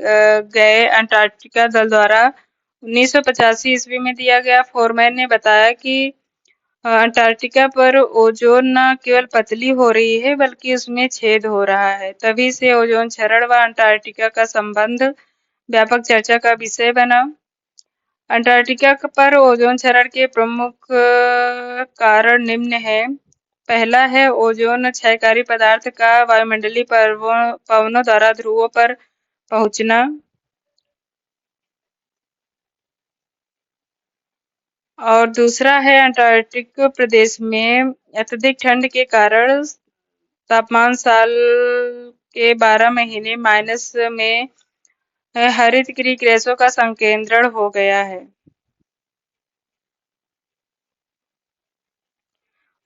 गए अंटार्कटिका दल द्वारा 1985 ईस्वी में दिया गया। फोरमैन ने बताया कि अंटार्कटिका पर ओजोन न केवल पतली हो रही है बल्कि उसमें छेद हो रहा है। तभी से ओजोन क्षरण व अंटार्कटिका का संबंध व्यापक चर्चा का विषय बना। अंटार्कटिका पर ओजोन क्षरण के प्रमुख कारण निम्न हैं। पहला है ओजोन क्षयकारी पदार्थ का वायुमंडलीय पवनों द्वारा ध्रुवों पर पहुंचना। और दूसरा है अंटार्कटिक प्रदेश में अत्यधिक ठंड के कारण तापमान साल के 12 महीने माइनस में हरित गृह गैसों का संकेंद्रण हो गया है।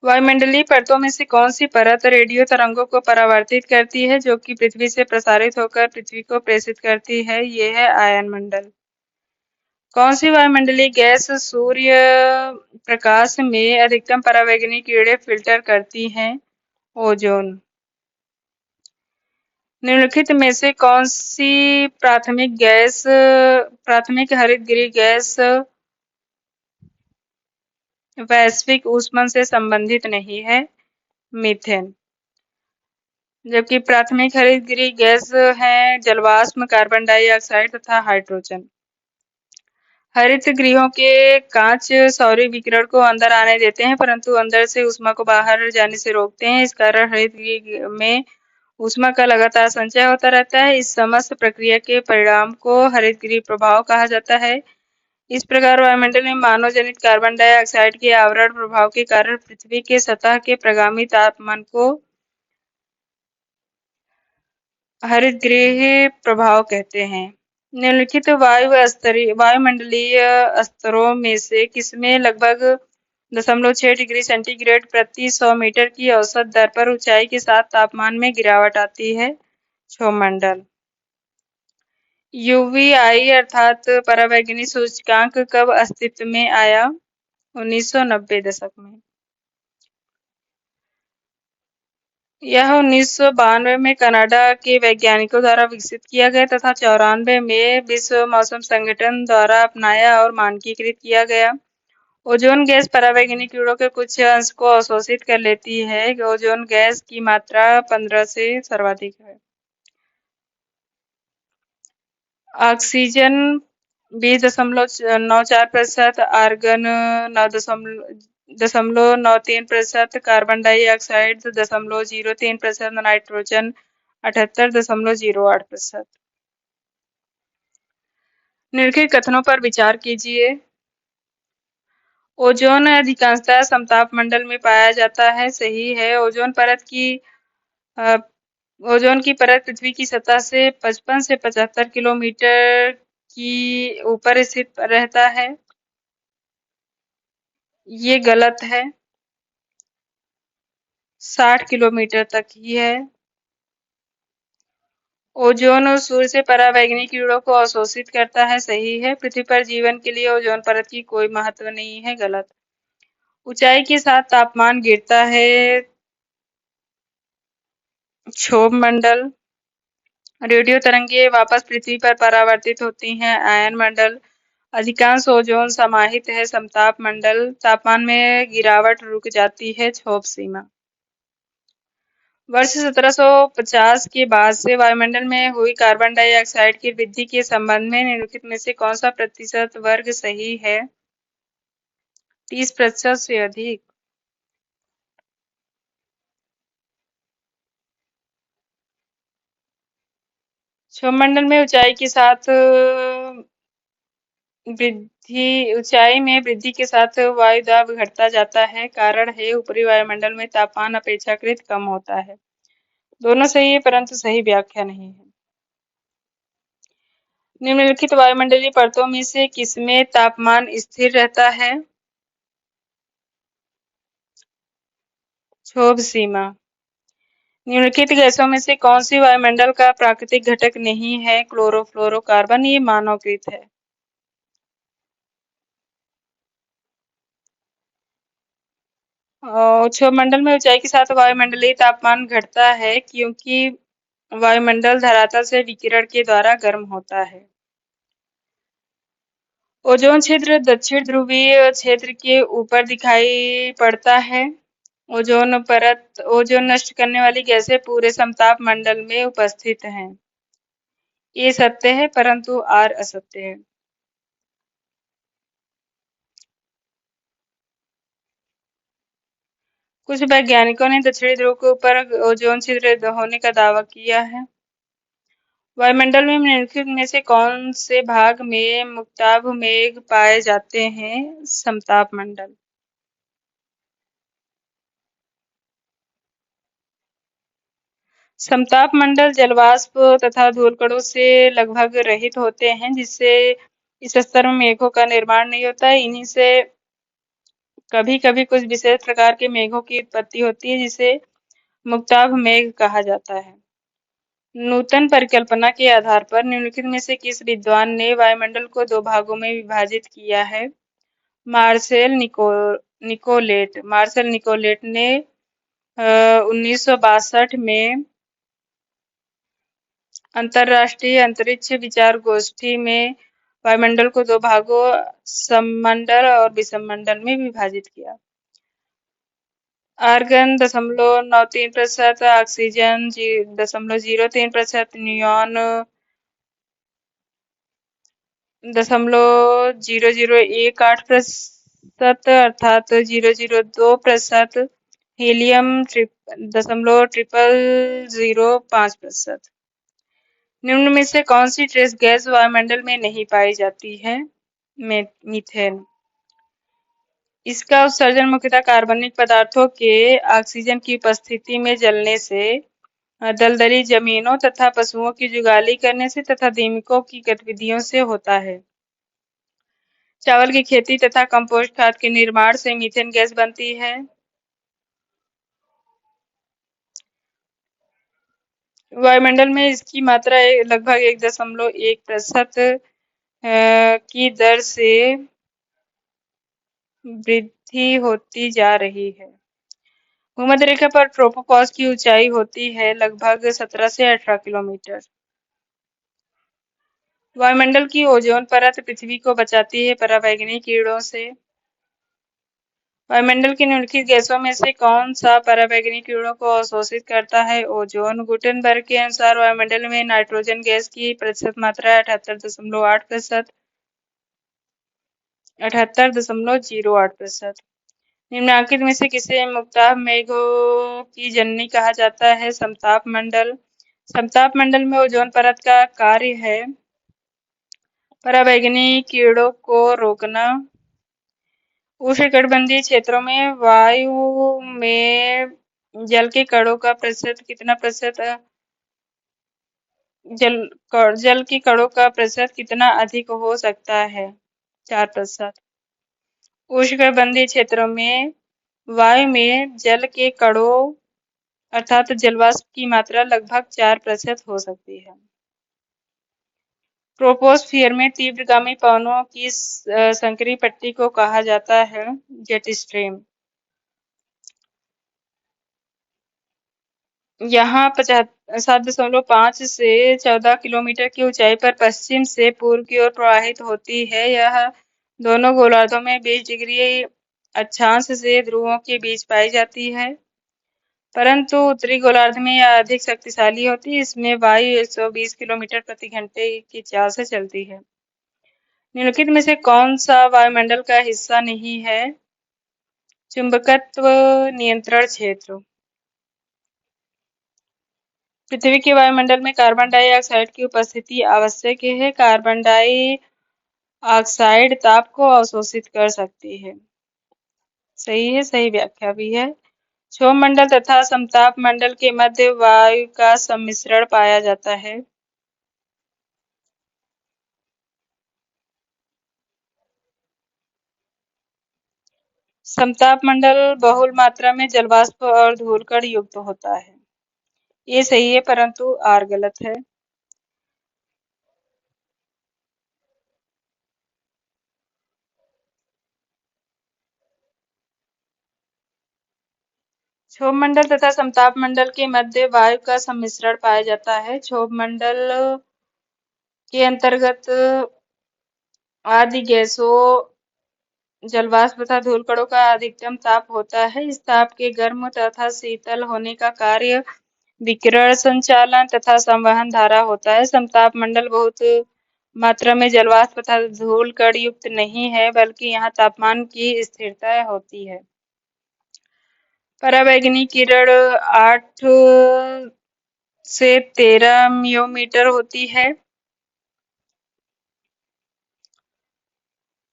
वायुमंडलीय परतों में से कौन सी परत रेडियो तरंगों को परावर्तित करती है जो कि पृथ्वी से प्रसारित होकर पृथ्वी को प्रेषित करती है? ये है आयन मंडल। कौन सी वायुमंडलीय गैस सूर्य प्रकाश में अधिकतम परावैंगनी किरणें फिल्टर करती हैं? ओजोन। निम्नलिखित में से कौन सी प्राथमिक हरित गृह गैस वैश्विक ऊष्मन से संबंधित नहीं है? मीथेन। जबकि प्राथमिक हरित गृह गैस है जलवाष्प, कार्बन डाइऑक्साइड तथा हाइड्रोजन। हरित गृहों के कांच सौर विकिरण को अंदर आने देते हैं परंतु अंदर से ऊष्मा को बाहर जाने से रोकते हैं। इस कारण हरित गृह में ऊष्मा का लगातार संचय होता रहता है। इस समस्त प्रक्रिया के परिणाम को हरित गृह प्रभाव कहा जाता है। इस प्रकार वायुमंडल में मानव जनित कार्बन डाइऑक्साइड के आवरण प्रभाव के कारण पृथ्वी के सतह के प्रगामी तापमान को हरित गृह प्रभाव कहते हैं। निम्नलिखित वायुमंडलीय स्तरों में से किसमें लगभग 0.6 डिग्री सेंटीग्रेड प्रति 100 मीटर की औसत दर पर ऊंचाई के साथ तापमान में गिरावट आती है? क्षोभमंडल। यूवीआई अर्थात परावैंगनी सूचकांक कब अस्तित्व में आया? 1990 दशक में। यह 1992 में कनाडा के वैज्ञानिकों द्वारा विकसित किया गया तथा 94 में विश्व मौसम संगठन द्वारा अपनाया और मानकीकृत किया गया। ओजोन गैस परावैंगनी किरणों के कुछ अंश को अवशोषित कर लेती है। ओजोन गैस की मात्रा 15 से सर्वाधिक है। Oxygen 20.94%, argon 9.93%, carbon dioxide 0.03%, nitrogen 78.08%। निम्नलिखित कथनों पर विचार कीजिए। ओजोन अधिकांशतः समताप मंडल में पाया जाता है। सही है। ओजोन की परत पृथ्वी की सतह से 55 से 75 किलोमीटर की ऊपर स्थित रहता है। ये गलत है। 60 किलोमीटर तक ही है। ओजोन सूर्य से परावैंगनी किरणों को अवशोषित करता है। सही है। पृथ्वी पर जीवन के लिए ओजोन परत की कोई महत्व नहीं है। गलत। ऊंचाई के साथ तापमान गिरता है। क्षोभ मंडल। रेडियो तरंगें वापस पृथ्वी पर परावर्तित होती हैं। आयन मंडल। अधिकांश ओजोन समाहित है। समताप मंडल। तापमान में गिरावट रुक जाती है। क्षोभ सीमा। वर्ष 1750 के बाद से वायुमंडल में हुई कार्बन डाइऑक्साइड की वृद्धि के संबंध में निम्नलिखित में से कौन सा प्रतिशत वर्ग सही है? 30% से अधिक। क्षोभमंडल में ऊंचाई के साथ ऊंचाई में वृद्धि के साथ वायु दाब घटता जाता है। कारण है ऊपरी वायुमंडल में तापमान अपेक्षाकृत कम होता है। दोनों सही है परंतु सही व्याख्या नहीं है। निम्नलिखित वायुमंडलीय परतों में से किसमें तापमान स्थिर रहता है? क्षोभ सीमा। निम्नलिखित गैसों में से कौन सी वायुमंडल का प्राकृतिक घटक नहीं है? क्लोरोफ्लोरोकार्बन। ये मानवकृत है। क्षोभमंडल में ऊंचाई के साथ वायुमंडलीय तापमान घटता है क्योंकि वायुमंडल धरातल से विकिरण के द्वारा गर्म होता है। ओजोन क्षेत्र दक्षिण ध्रुवीय क्षेत्र के ऊपर दिखाई पड़ता है। ओजोन नष्ट करने वाली गैसें पूरे समताप मंडल में उपस्थित हैं। ये सत्य है परंतु आर असत्य है। कुछ वैज्ञानिकों ने दक्षिणी ध्रुव के ऊपर ओजोन छिद्र होने का दावा किया है। वायुमंडल में निम्नलिखित में से कौन से भाग में मुक्ताभ मेघ पाए जाते हैं? समताप मंडल। समताप मंडल जलवाष्प तथा धूलकणों से लगभग रहित होते हैं, जिससे इस स्तर में मेघों का निर्माण नहीं होता है। इन्हीं से कभी कभी कुछ विशेष प्रकार के मेघों की उत्पत्ति होती है, जिसे मुक्ताभ मेघ कहा जाता है। नूतन परिकल्पना के आधार पर निम्नलिखित में से किस विद्वान ने वायुमंडल को दो भागों में विभाजित किया है? मार्शल निकोलेट ने 1962 में अंतरराष्ट्रीय अंतरिक्ष विचार गोष्ठी में वायुमंडल को दो भागों सममंडल और विषममंडल में विभाजित किया। आर्गन 0.93%, ऑक्सीजन 0.03%, नियॉन 0.0018% अर्थात 0.02%, हीलियम 0.0005%। निम्न में से कौन सी ट्रेस गैस वायुमंडल में नहीं पाई जाती है? मीथेन। इसका उत्सर्जन मुख्यतः कार्बनिक पदार्थों के ऑक्सीजन की उपस्थिति में जलने से, दलदली जमीनों तथा पशुओं की जुगाली करने से तथा दीमकों की गतिविधियों से होता है। चावल की खेती तथा कंपोस्ट खाद के निर्माण से मीथेन गैस बनती है। वायुमंडल में इसकी मात्रा लगभग 1.1% की दर से वृद्धि होती जा रही है। भूमध्य रेखा पर ट्रोपोपॉज की ऊंचाई होती है लगभग 17 से 18 किलोमीटर। वायुमंडल की ओजोन परत पृथ्वी को बचाती है पराबैंगनी किरणों से। वायुमंडल की निम्नलिखित गैसों में से कौन सा पराबैंगनी किरणों को अवशोषित करता है? ओजोन। गुटेनबर्ग के अनुसार वायुमंडल में नाइट्रोजन गैस की प्रतिशत मात्रा 78.08%। निम्नलिखित में से किसे मुक्ताभ मेघों की जननी कहा जाता है? समताप मंडल। समताप मंडल में ओजोन परत का कार्य है पराबैंगनी किरणों को रोकना। उष्णकटिबंधीय क्षेत्रों में वायु में जल के कणों का प्रतिशत कितना जल के कणों का प्रतिशत कितना अधिक हो सकता है? 4%। उष्णकटिबंधीय क्षेत्रों में वायु में जल के कणों अर्थात जलवाष्प की मात्रा लगभग 4% हो सकती है। ट्रोपोस्फियर में तीव्रगामी पवनों की संकरी पट्टी को कहा जाता है जेट स्ट्रीम। यहाँ 7.5 से 14 किलोमीटर की ऊंचाई पर पश्चिम से पूर्व की ओर प्रवाहित होती है। यह दोनों गोलार्धों में 20 डिग्री अक्षांश से ध्रुवों के बीच पाई जाती है, परंतु उत्तरी गोलार्ध में यह अधिक शक्तिशाली होती है। इसमें वायु 120 किलोमीटर प्रति घंटे की चाल से चलती है। निम्नलिखित में से कौन सा वायुमंडल का हिस्सा नहीं है? चुंबकत्व नियंत्रण क्षेत्र। पृथ्वी के वायुमंडल में कार्बन डाइऑक्साइड की उपस्थिति आवश्यक है। कार्बन डाइऑक्साइड ताप को अवशोषित कर सकती है। सही है, सही व्याख्या भी है। क्षोभ मंडल तथा समताप मंडल के मध्य वायु का सम्मिश्रण पाया जाता है। समताप मंडल बहुल मात्रा में जलवाष्प और धूलकण युक्त होता है। ये सही है, परंतु आर गलत है। क्षोभ मंडल तथा समताप मंडल के मध्य वायु का सम्मिश्रण पाया जाता है। क्षोभ मंडल के अंतर्गत आदि गैसों, जलवाष्प तथा धूलकणों का अधिकतम ताप होता है। इस ताप के गर्म तथा शीतल होने का कार्य विकिरण संचालन तथा संवहन धारा होता है। समताप मंडल बहुत मात्रा में जलवाष्प तथा धूलकण युक्त नहीं है, बल्कि यहाँ तापमान की स्थिरता होती है। पराबैंगनी किरण 8 से 13 मियोमीटर होती है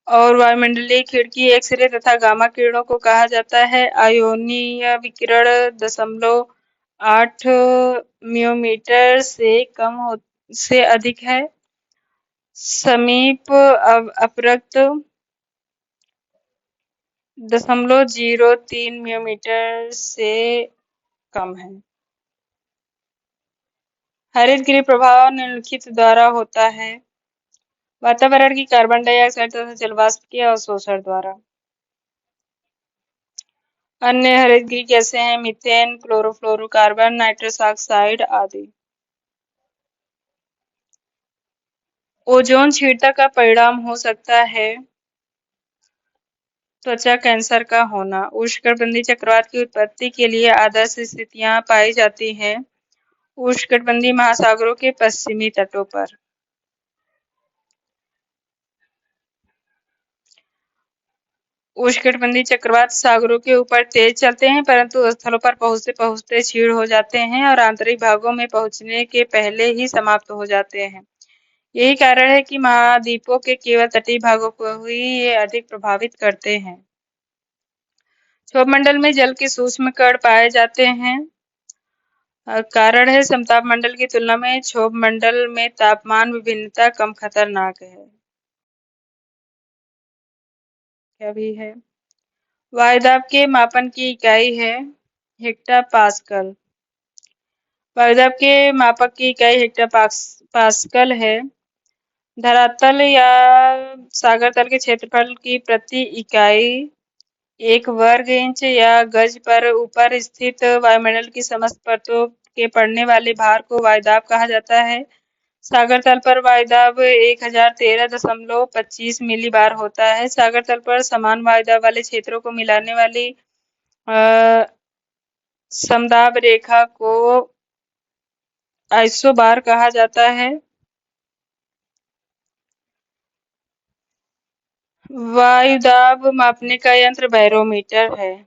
और वायुमंडलीय खिड़की एक्स-रे तथा गामा किरणों को कहा जाता है। आयोनीय विकिरण 0.8 मियोमीटर से अधिक है। समीप अपरक्त 0.03 मियोमीटर से कम है। हरित गृह प्रभाव निम्नलिखित द्वारा होता है। वातावरण की कार्बन डाइऑक्साइड तथा जलवाष्प के अवशोषण द्वारा। अन्य हरितगृह गैसें हैं मीथेन, क्लोरोफ्लोरोकार्बन, नाइट्रस ऑक्साइड आदि। ओजोन क्षीणता का परिणाम हो सकता है त्वचा कैंसर का होना। उष्णकटिबंधीय चक्रवात की उत्पत्ति के लिए आदर्श स्थितियां पाई जाती हैं उष्णकटिबंधीय महासागरों के पश्चिमी तटों पर। उष्णकटिबंधीय चक्रवात सागरों के ऊपर तेज चलते हैं परंतु स्थलों पर पहुंचते पहुंचते क्षीण हो जाते हैं और आंतरिक भागों में पहुंचने के पहले ही समाप्त हो जाते हैं। यही कारण है कि महाद्वीपों के केवल तटीय भागों को ही ये अधिक प्रभावित करते हैं। क्षोभमंडल में जल के सूक्ष्म कण पाए जाते हैं। कारण है समताप मंडल की तुलना में क्षोभमंडल में तापमान विभिन्नता कम खतरनाक है। क्या भी है? वायुदाब के मापन की इकाई है हेक्टापास्कल। वायुदाब के मापक की इकाई हेक्टापास्कल है। धरातल या सागर तल के क्षेत्रफल की प्रति इकाई 1 वर्ग इंच या गज पर ऊपर स्थित वायुमंडल की समस्त परतों के पड़ने वाले भार को वायुदाब कहा जाता है। सागर तल पर वायुदाब 1013.25 मिलीबार होता है। सागर तल पर समान वायुदाब वाले क्षेत्रों को मिलाने वाली समदाब रेखा को आइसोबार कहा जाता है। वायुदाब मापने का यंत्र बैरोमीटर है।